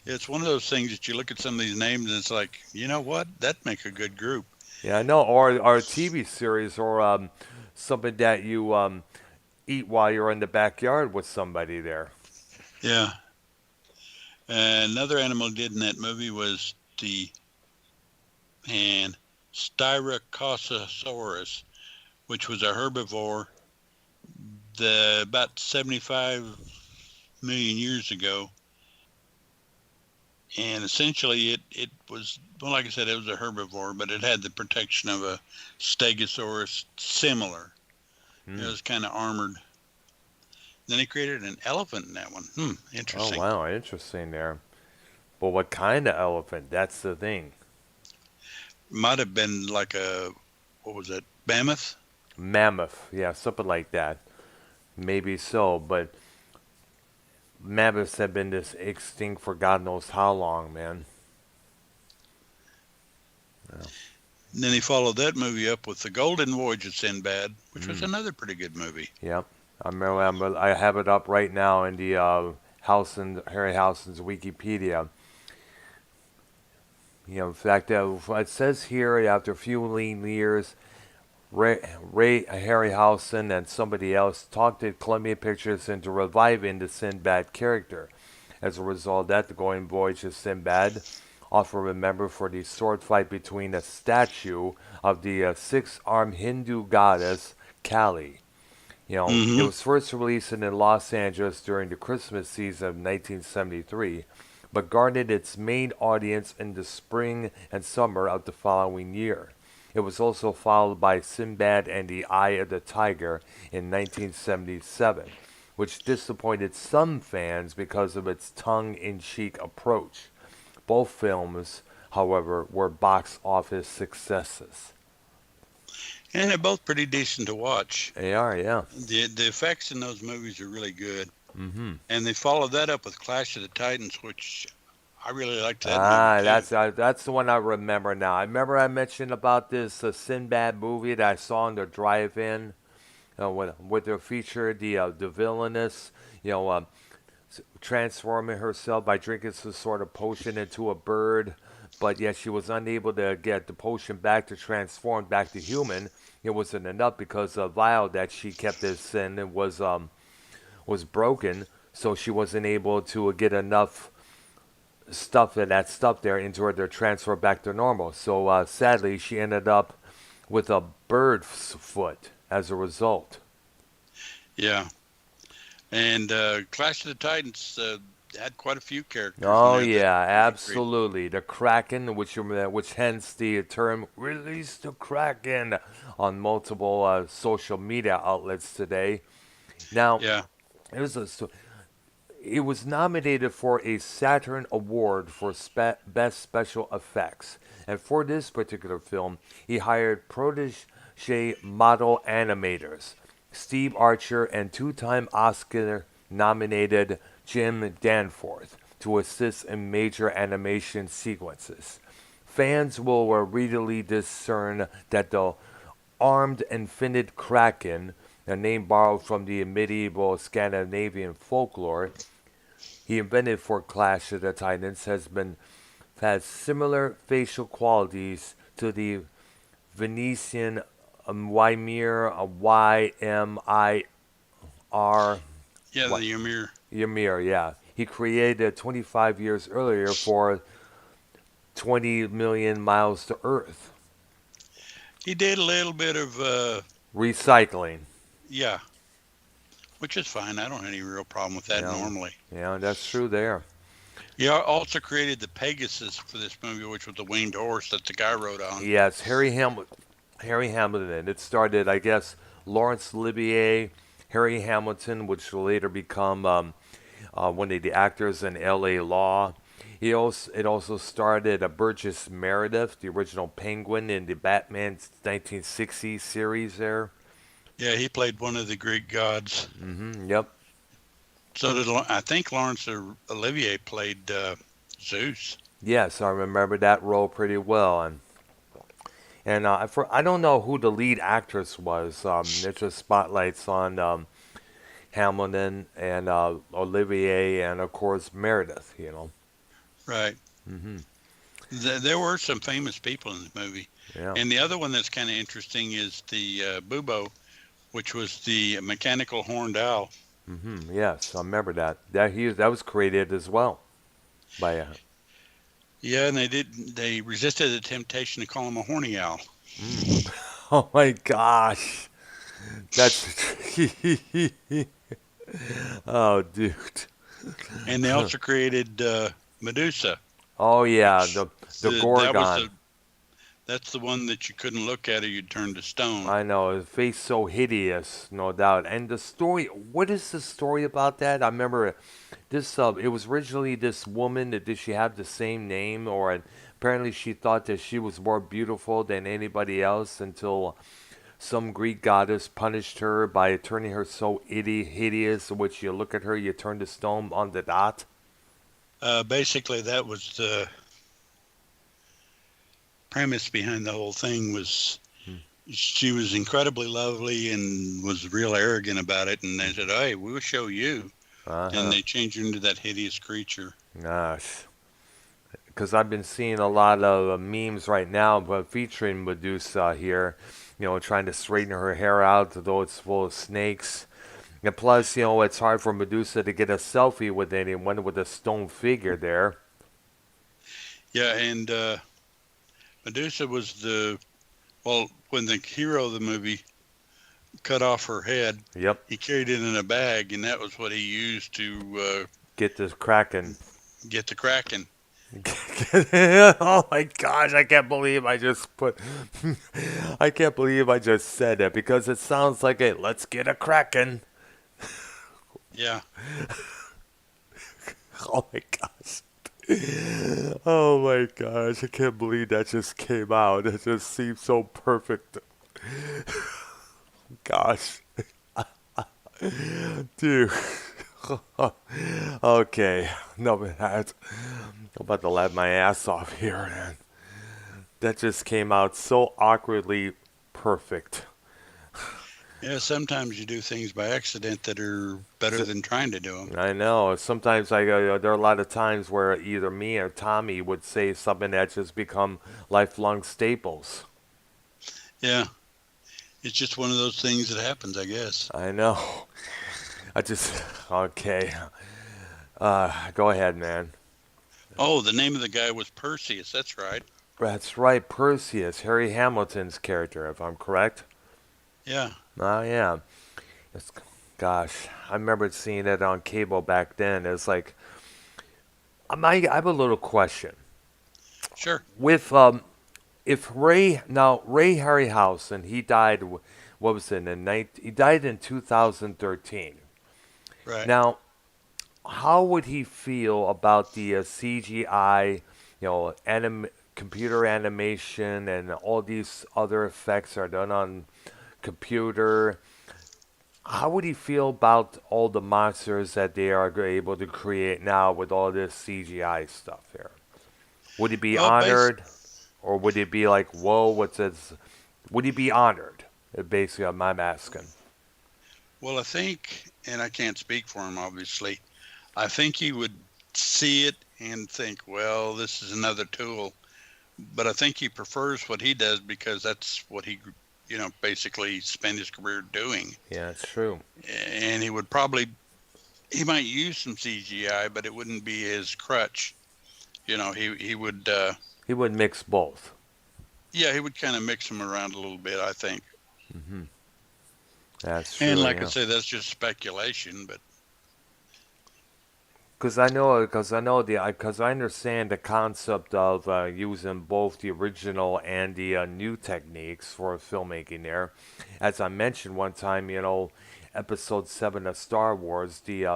It's one of those things that you look at some of these names and it's like, you know what? That'd make a good group.
Yeah, I know. Or a TV series, or something that you eat while you're in the backyard with somebody there.
Yeah. Another animal did in that movie was the and Styracosaurus, which was a herbivore about 75 million years ago. And essentially it was, well, like I said, it was a herbivore, but it had the protection of a Stegosaurus similar. It was kind of armored. Then he created an elephant in that one.
Oh
Interesting.
wow, interesting there. But what kind of elephant? That's the thing.
Might have been like what was it, mammoth?
Mammoth, yeah, something like that. Maybe so, but mammoths have been this extinct for God knows how long, man. Yeah.
And then he followed that movie up with The Golden Voyage of Sinbad, which was
Mm.
another pretty good movie.
Yep. I have it up right now in the Harryhausen's Wikipedia. In fact, it says here after a few lean years, Ray Harryhausen and somebody else talked to Columbia Pictures into reviving the Sinbad character. As a result, that the Golden Voyage of Sinbad, often remembered for the sword fight between a statue of the six-armed Hindu goddess Kali. It
Mm-hmm.
was first released in Los Angeles during the Christmas season of 1973, but garnered its main audience in the spring and summer of the following year. It was also followed by Sinbad and the Eye of the Tiger in 1977, which disappointed some fans because of its tongue-in-cheek approach. Both films, however, were box office successes.
And they're both pretty decent to watch.
They are, yeah.
The effects in those movies are really good.
Mm-hmm.
And they followed that up with Clash of the Titans, which I really liked that
Ah,
movie too.
that's the one I remember now. I remember I mentioned about this Sinbad movie that I saw in the drive-in, with their feature the villainess, you know, transforming herself by drinking some sort of potion into a bird, but yet she was unable to get the potion back to transform back to human. It wasn't enough because the vial that she kept as in was broken, so she wasn't able to get enough stuff and that stuff there into her to transfer back to normal. So sadly, she ended up with a bird's foot as a result.
Yeah. And Clash of the Titans had quite a few characters in
Oh
there that
yeah,
were great.
absolutely. The Kraken, which hence the term "release the Kraken" on multiple social media outlets today. Now,
Yeah.
it was it was nominated for a Saturn Award for Best Special Effects, and for this particular film, he hired protege model animators Steve Archer and two-time Oscar-nominated Jim Danforth to assist in major animation sequences. Fans will readily discern that the armed infinite Kraken, a name borrowed from the medieval Scandinavian folklore he invented for Clash of the Titans, has similar facial qualities to the Venetian Ymir, Ymir,
Yeah,
what?
the Ymir.
Ymir, yeah. He created 25 years earlier for 20 million miles to Earth.
He did a little bit of,
Recycling.
yeah, which is fine. I don't have any real problem with that
Yeah,
normally.
yeah, that's true there.
He also created the Pegasus for this movie, which was the winged horse that the guy rode on.
Yes, Harry Hamilton. It started, I guess, Laurence Olivier, Harry Hamilton, which will later become one of the actors in L.A. Law. It also starred Burgess Meredith, the original Penguin in the Batman 1960s series there.
Yeah, he played one of the Greek gods.
Yep.
So did I think Laurence Olivier played Zeus.
Yes, I remember that role pretty well. And I don't know who the lead actress was. It just spotlights on Hamilton and Olivier and, of course, Meredith, you know.
Right.
Hmm.
There were some famous people in the movie.
Yeah.
And the other one that's kind of interesting is the Boobo, which was the mechanical horned owl.
Yes, I remember that. That was created as well by.
Yeah, and they resisted the temptation to call him a horny owl.
Oh my gosh, that's. Oh, dude.
And they also created Medusa.
Oh yeah, the
That was
Gorgon.
that's the one that you couldn't look at or you'd turn to stone.
I know, his face so hideous, no doubt. And the story, what is the story about that? I remember this, it was originally this woman that did she have the same name, or apparently she thought that she was more beautiful than anybody else until some Greek goddess punished her by turning her so hideous, which you look at her, you turn to stone on the dot.
Basically, that was the premise behind the whole thing. Was she was incredibly lovely and was real arrogant about it, and they said, "Hey, we'll show you," and they changed her into that hideous creature.
Gosh. Because I've been seeing a lot of memes right now, but featuring Medusa here, trying to straighten her hair out, though it's full of snakes. And plus, it's hard for Medusa to get a selfie with anyone with a stone figure there.
Yeah, and Medusa was when the hero of the movie cut off her head,
Yep.
he carried it in a bag, and that was what he used to
Get this Kraken.
get the Kraken.
Oh my gosh, I can't believe I just I can't believe I just said it because it sounds like a let's get a Kraken.
Yeah.
Oh my gosh. Oh my gosh, I can't believe that just came out. It just seems so perfect. Gosh. Dude. Okay. No, but I'm about to laugh my ass off here, man. That just came out so awkwardly perfect.
Yeah, sometimes you do things by accident that are better than trying to do them.
I know. Sometimes there are a lot of times where either me or Tommy would say something that just become lifelong staples.
Yeah. It's just one of those things that happens, I guess.
I know. Okay. Go ahead, man.
Oh, the name of the guy was Perseus. That's right.
That's right, Perseus, Harry Hamilton's character, if I'm correct.
Yeah.
Oh, yeah. It's, gosh, I remember seeing it on cable back then. It's like, I have a little question.
Sure.
With, if Ray Harryhausen, he died, what was it, he died in 2013.
Right.
Now, how would he feel about the CGI, computer animation and all these other effects are done on computer? How would he feel about all the monsters that they are able to create now with all this CGI stuff here? Would he be honored, or would he be like, "Whoa, what's this?" Would he be honored? Basically, I'm asking.
Well, I think, and I can't speak for him, obviously, I think he would see it and think, well, this is another tool. But I think he prefers what he does because that's what he, basically spent his career doing.
Yeah, it's true.
And he might use some CGI, but it wouldn't be his crutch. He would.
He would mix both.
Yeah, he would kind of mix them around a little bit, I think.
Mm-hmm. That's true.
And like I say, that's just speculation, but
Because I understand the concept of using both the original and the new techniques for filmmaking there. As I mentioned one time, Episode 7 of Star Wars, the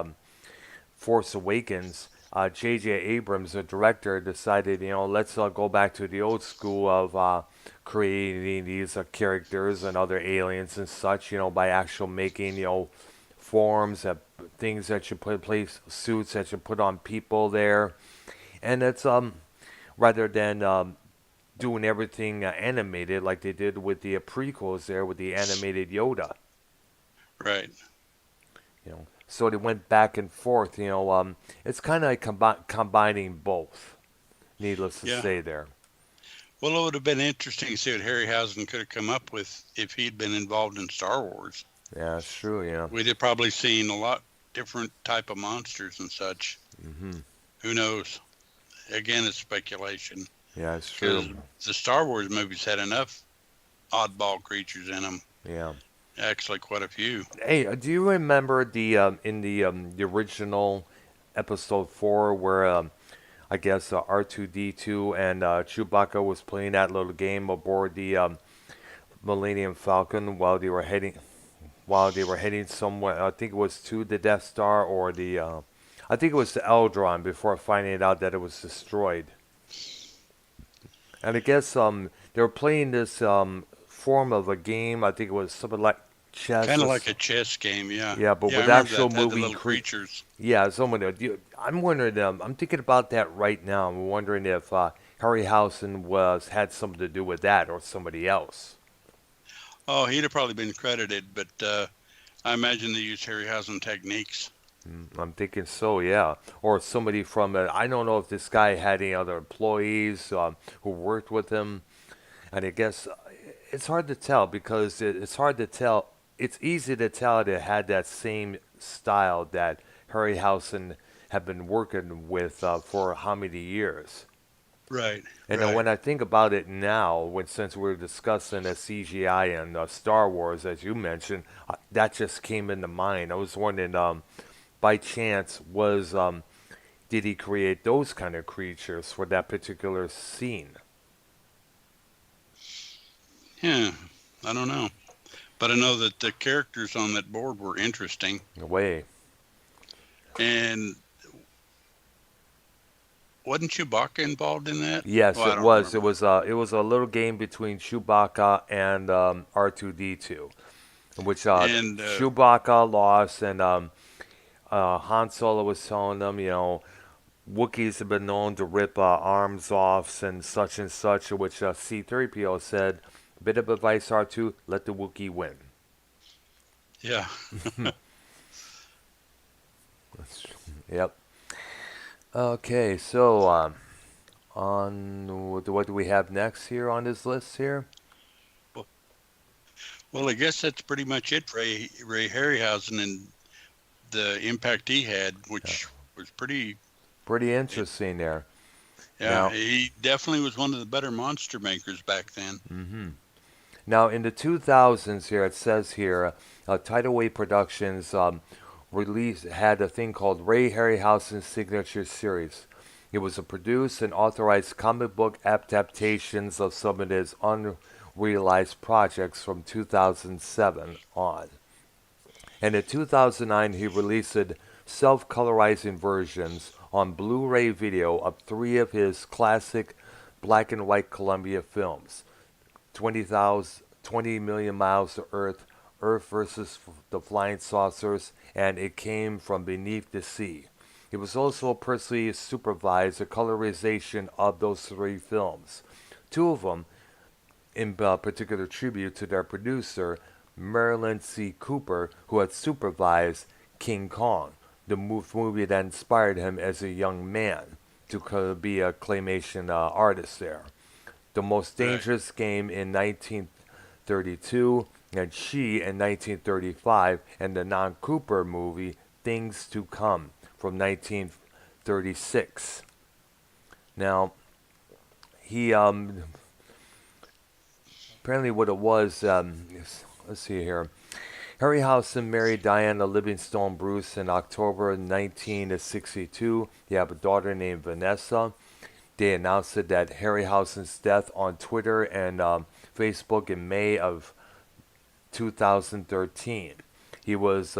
Force Awakens, J.J. Abrams, the director, decided, let's go back to the old school of creating these characters and other aliens and such, by actual making, forms, things that you put place, suits that you put on people there, and it's rather than doing everything animated like they did with the prequels there with the animated Yoda.
Right.
So they went back and forth. It's kind of like combining both. Needless to
Yeah.
say, there.
Well, it would have been interesting to see what Harryhausen could have come up with if he'd been involved in Star Wars.
Yeah, it's true.
We'd have probably seen a lot different type of monsters and such.
Hmm.
Who knows? Again, it's speculation.
Yeah, it's
Because
true.
the Star Wars movies had enough oddball creatures in them.
Yeah.
Actually, quite a few.
Hey, do you remember the original Episode 4 where I guess R2D2 and Chewbacca was playing that little game aboard the Millennium Falcon while they were heading somewhere. I think it was to the Death Star or I think it was to Eldron before finding out that it was destroyed. And I guess they were playing this form of a game. I think it was something like chess.
Kind of like a chess game, yeah.
Yeah, but
Yeah,
with
I remember
actual
that. Had the
moving
little creatures.
Yeah, someone. I'm wondering. I'm thinking about that right now. I'm wondering if Harryhausen had something to do with that or somebody else.
Oh, he'd have probably been credited, but I imagine they used Harryhausen techniques.
I'm thinking so, yeah. Or somebody from. I don't know if this guy had any other employees who worked with him, and I guess it's hard to tell because it's hard to tell. It's easy to tell that it had that same style that Harryhausen had been working with for how many years.
Right,
And then
right.
when I think about it now, since we're discussing the CGI and Star Wars, as you mentioned, that just came into mind. I was wondering, by chance, did he create those kind of creatures for that particular scene?
Yeah, I don't know. But I know that the characters on that board were interesting.
In a way.
And wasn't Chewbacca involved in that?
Yes,
Oh, I
it
don't
was.
remember.
It was a little game between Chewbacca and R2D2, in which
And
Chewbacca lost, and Han Solo was telling them, Wookiees have been known to rip arms off and such, which C-3PO said, bit of advice, R2, let the Wookiee win.
yeah,
Yep. Okay, so on what do we have next here on this list here?
well, I guess that's pretty much it for Ray Harryhausen and the impact he had, which was pretty.
Pretty interesting there.
Yeah,
Now,
he definitely was one of the better monster makers back then.
hmm Now in the 2000s here, it says here, Tidal Wave Productions had a thing called Ray Harryhausen's Signature Series. It was a produced and authorized comic book adaptations of some of his unrealized projects from 2007 on. And in 2009, he released self-colorizing versions on Blu-ray video of three of his classic black and white Columbia films: 20 Million Miles to Earth, Earth versus the Flying Saucers, and It Came from Beneath the Sea. He was also personally supervised the colorization of those three films. Two of them, in particular tribute to their producer, Marilyn C. Cooper, who had supervised King Kong, the movie that inspired him as a young man to be a claymation artist there. The Most
Right.
Dangerous Game in 1932, and She in 1935, and the non-Cooper movie Things to Come from 1936. Now, he apparently what it was. Let's see here. Harryhausen married Diana Livingstone Bruce in October 1962. They have a daughter named Vanessa. They announced it that Harryhausen's death on Twitter and Facebook in May of 2013. He was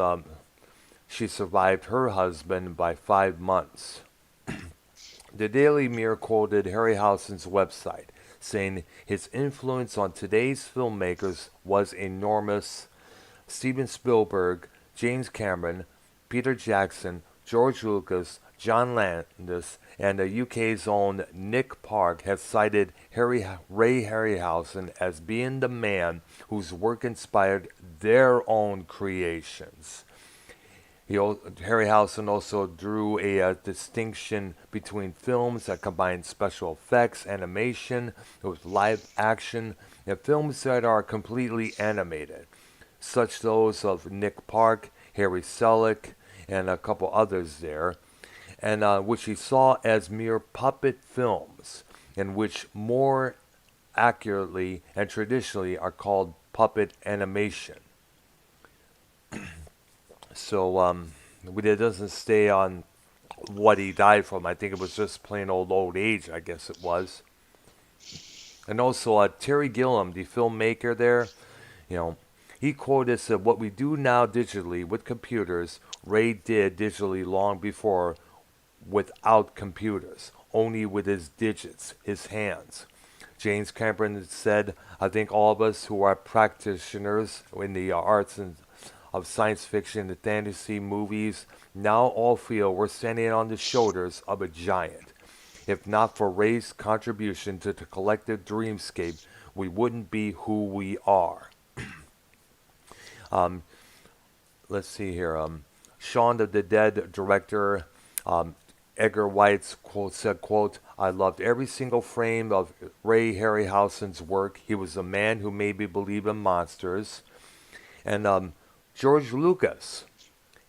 she survived her husband by 5 months. The Daily Mirror quoted Harryhausen's website, saying his influence on today's filmmakers was enormous. Steven Spielberg, James Cameron, Peter Jackson, George Lucas, John Landis, and the UK's own Nick Park have cited Ray Harryhausen as being the man whose work inspired their own creations. Harryhausen also drew a distinction between films that combine special effects, animation with live action, and films that are completely animated, such those of Nick Park, Harry Selick, and a couple others there, and which he saw as mere puppet films, and which more accurately and traditionally are called puppet animation. So it doesn't stay on what he died from. I think it was just plain old age, I guess it was. And also Terry Gilliam, the filmmaker there, he quoted said, "What we do now digitally with computers, Ray did digitally long before without computers, only with his digits, his hands." James Cameron said, "I think all of us who are practitioners in the arts and of science fiction and fantasy movies now all feel we're standing on the shoulders of a giant. If not for Ray's contribution to the collective dreamscape, we wouldn't be who we are." Let's see here. Shaun of the Dead director Edgar Wright said, quote, "I loved every single frame of Ray Harryhausen's work. He was a man who made me believe in monsters." And George Lucas,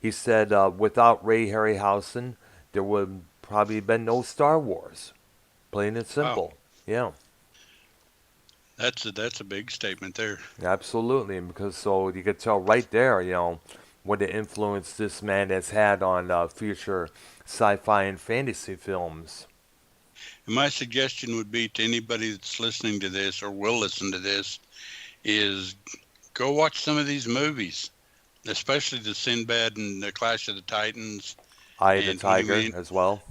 he said, without Ray Harryhausen, there would probably have been no Star Wars. Plain and simple.
Wow.
Yeah.
That's a big statement there.
Absolutely, because so you could tell right there, what the influence this man has had on future sci-fi and fantasy films.
And my suggestion would be to anybody that's listening to this or will listen to this is go watch some of these movies, especially the Sinbad and the Clash of the Titans.
Eye of the Tiger as well.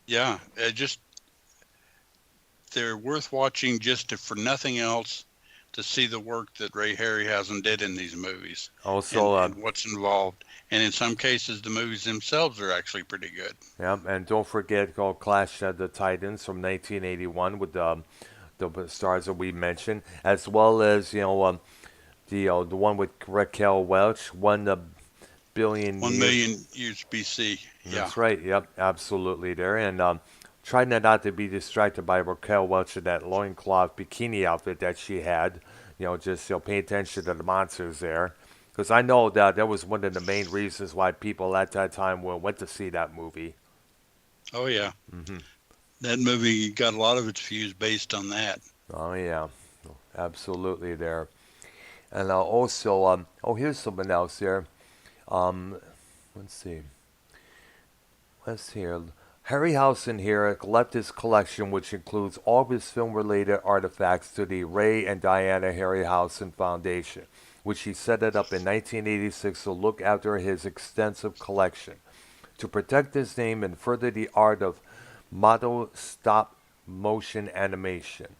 Yeah, they're worth watching just for nothing else, to see the work that Ray Harryhausen did in these movies.
Also,
and what's involved. And in some cases, the movies themselves are actually pretty good.
Yeah, and don't forget called Clash of the Titans from 1981 with the stars that we mentioned, as well as the one with Raquel Welch, 1 billion
1 million years BC. Yeah.
That's right. Yep, absolutely there. And try not to be distracted by Raquel Welch in that loincloth bikini outfit that she had. Just pay attention to the monsters there. Because I know that was one of the main reasons why people at that time went to see that movie.
Oh, yeah.
Mm-hmm.
That movie got a lot of its views based on that.
Oh, yeah. Absolutely there. And also, here's something else there. Let's see. Harryhausen here left his collection, which includes all of his film-related artifacts, to the Ray and Diana Harryhausen Foundation, which he set it up in 1986 to look after his extensive collection. To protect his name and further the art of model stop-motion animation.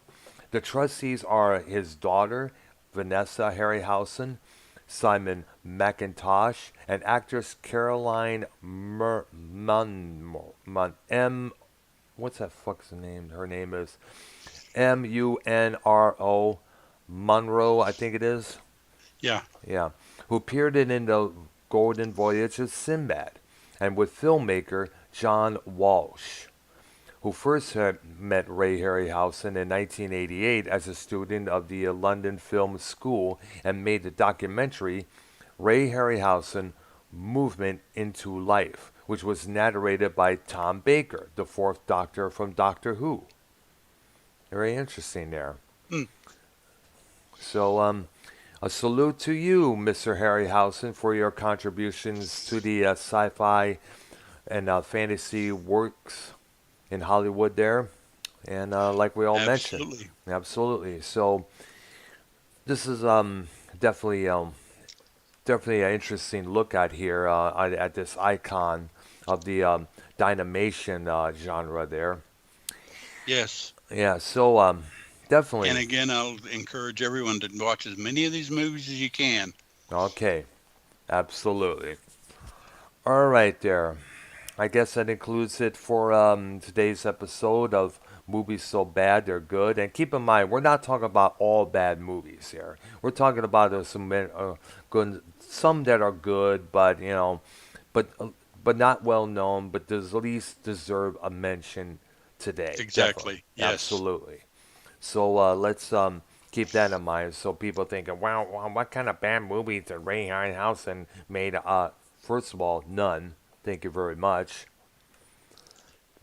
The trustees are his daughter, Vanessa Harryhausen, Simon McIntosh, and actress Caroline what's that fuck's name? Her name is Munro Monroe, I think it is.
Yeah.
Yeah. Who appeared in the Golden Voyage of Sinbad, and with filmmaker John Walsh, who first had met Ray Harryhausen in 1988 as a student of the London Film School and made the documentary Ray Harryhausen Movement into Life, which was narrated by Tom Baker, the fourth Doctor from Doctor Who. Very interesting there.
Mm.
So, A salute to you, Mr. Harryhausen, for your contributions to the sci-fi and fantasy works in Hollywood there. And like we all mentioned,
Absolutely.
absolutely. So this is definitely definitely an interesting look at here at this icon of the dynamation genre there.
Yes.
Yeah, so
And
definitely.
again, I'll encourage everyone to watch as many of these movies as you can.
Okay, absolutely. All right, there. I guess that includes it for today's episode of Movies So Bad They're Good. And keep in mind, we're not talking about all bad movies here. We're talking about good, some that are good, but but uh, but not well known, but does at least deserve a mention today. Definitely,
Exactly. Yes.
absolutely. So let's keep that in mind. So people thinking, wow, what kind of bad movies did Ray Harryhausen made? First of all, none. Thank you very much.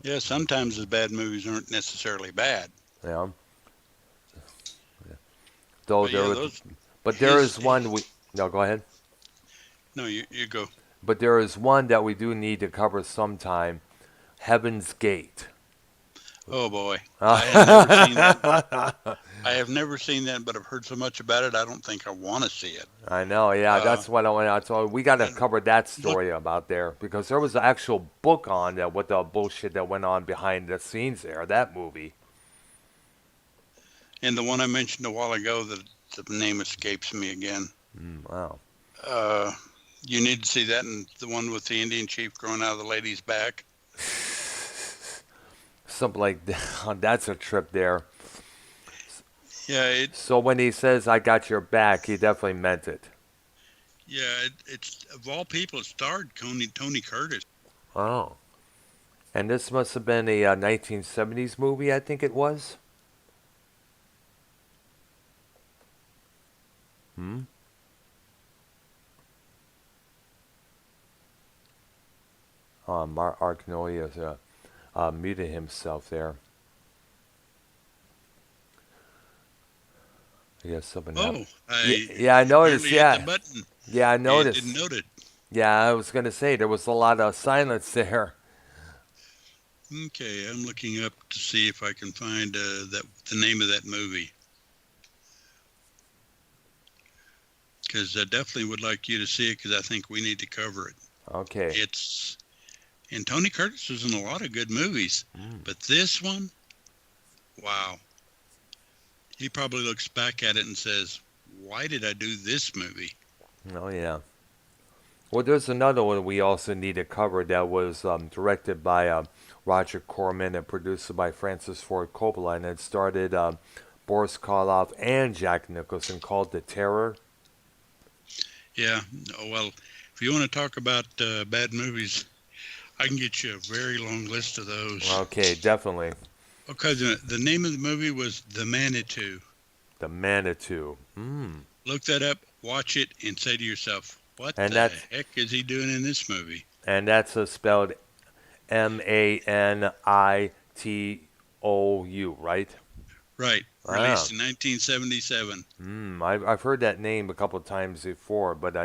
Yeah, sometimes the bad movies aren't necessarily bad.
You know, though
But
there
yeah,
was,
those
but there
his
is one we. No, go ahead.
no, you go.
But there is one that we do need to cover sometime. Heaven's Gate.
Oh boy. I have never seen that.
I
I have never seen that, but I've heard so much about it. I don't think I want to see it.
know, yeah,
Uh,
that's what I want to. So we got to
and
cover that
look,
story about there because there was an actual book on that with the bullshit that went on behind the scenes there. That movie.
and the one I mentioned a while ago, the name escapes me again.
Wow.
Uh, you need to see that, and the one with the Indian chief growing out of the lady's back.
Something like that. That's a trip there.
Yeah,
So when he says "I got your back," he definitely meant it.
it's of all people, it starred Tony Curtis.
Oh. And this must have been a 1970s movie, I think it was. Hmm. Arknolia muted himself there. I guess something happened.
Oh, I
Yeah, I noticed.
apparently hit the
Yeah,
button.
yeah, I
It didn't
noticed.
note it.
Yeah, I was gonna say there was a lot of silence there.
Okay, I'm looking up to see if I can find the name of that movie because I definitely would like you to see it because I think we need to cover it.
Okay.
It's and Tony Curtis was in a lot of good movies,
Mm.
but this one, wow, he probably looks back at it and says, "Why did I do this movie?"
Oh yeah. Well, there's another one we also need to cover that was directed by Roger Corman and produced by Francis Ford Coppola, and it started Boris Karloff and Jack Nicholson, called The Terror.
Yeah, well, if you want to talk about bad movies, I can get you a very long list of those.
Okay, definitely.
Okay, the name of the movie was The Manitou.
The Manitou.
Look that up, watch it, and say to yourself, what
And
the
that's
heck is he doing in this movie?
spelled Manitou, right?
Right,
Ah.
released in 1977.
I've heard that name a couple of times before, but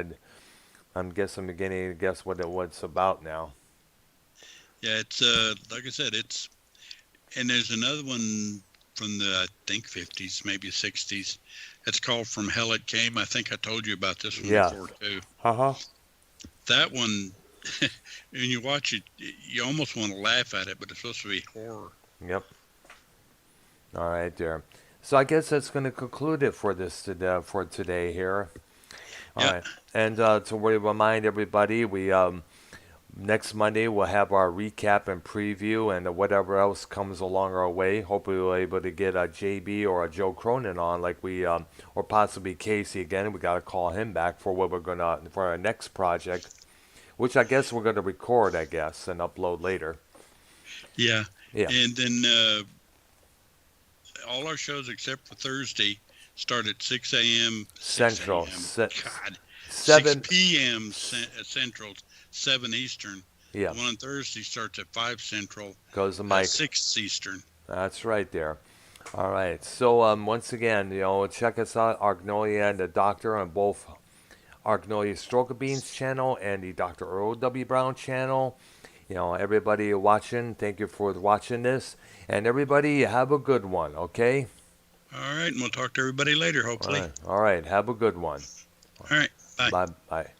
I'm beginning to guess what it's about now.
Yeah, it's like I said, and there's another one from the I think 50s, maybe 60s. It's called From Hell It Came. I think I told you about this one
Yeah.
before too.
Uh-huh.
That one, when you watch it, you almost want to laugh at it, but it's supposed to be horror.
Yep. All right, there. So I guess that's going to conclude it for for today here. All
Yeah,
right, and to remind everybody, we next Monday we'll have our recap and preview and whatever else comes along our way. Hopefully we'll be able to get a JB or a Joe Cronin on, like or possibly Casey again. We got to call him back for what we're gonna for our next project, which I guess we're gonna record, I guess, and upload later.
yeah.
Yeah.
And then all our shows except for Thursday start at 6 a.m. 6
Central.
a.m. God, 6
7.
p.m. Central, 7 Eastern.
Yeah.
The one on Thursday starts at 5 Central,
Goes to Mike.
6 Eastern.
That's right there. All right. So once again, check us out, Arknolia and the Doctor on both Argonauts Stroke Beans channel and the Dr. Earl W. Brown channel. Everybody watching, thank you for watching this. And everybody, have a good one, okay?
All right, and we'll talk to everybody later, hopefully.
All right. Have a good one.
All right, bye.
Bye. Bye.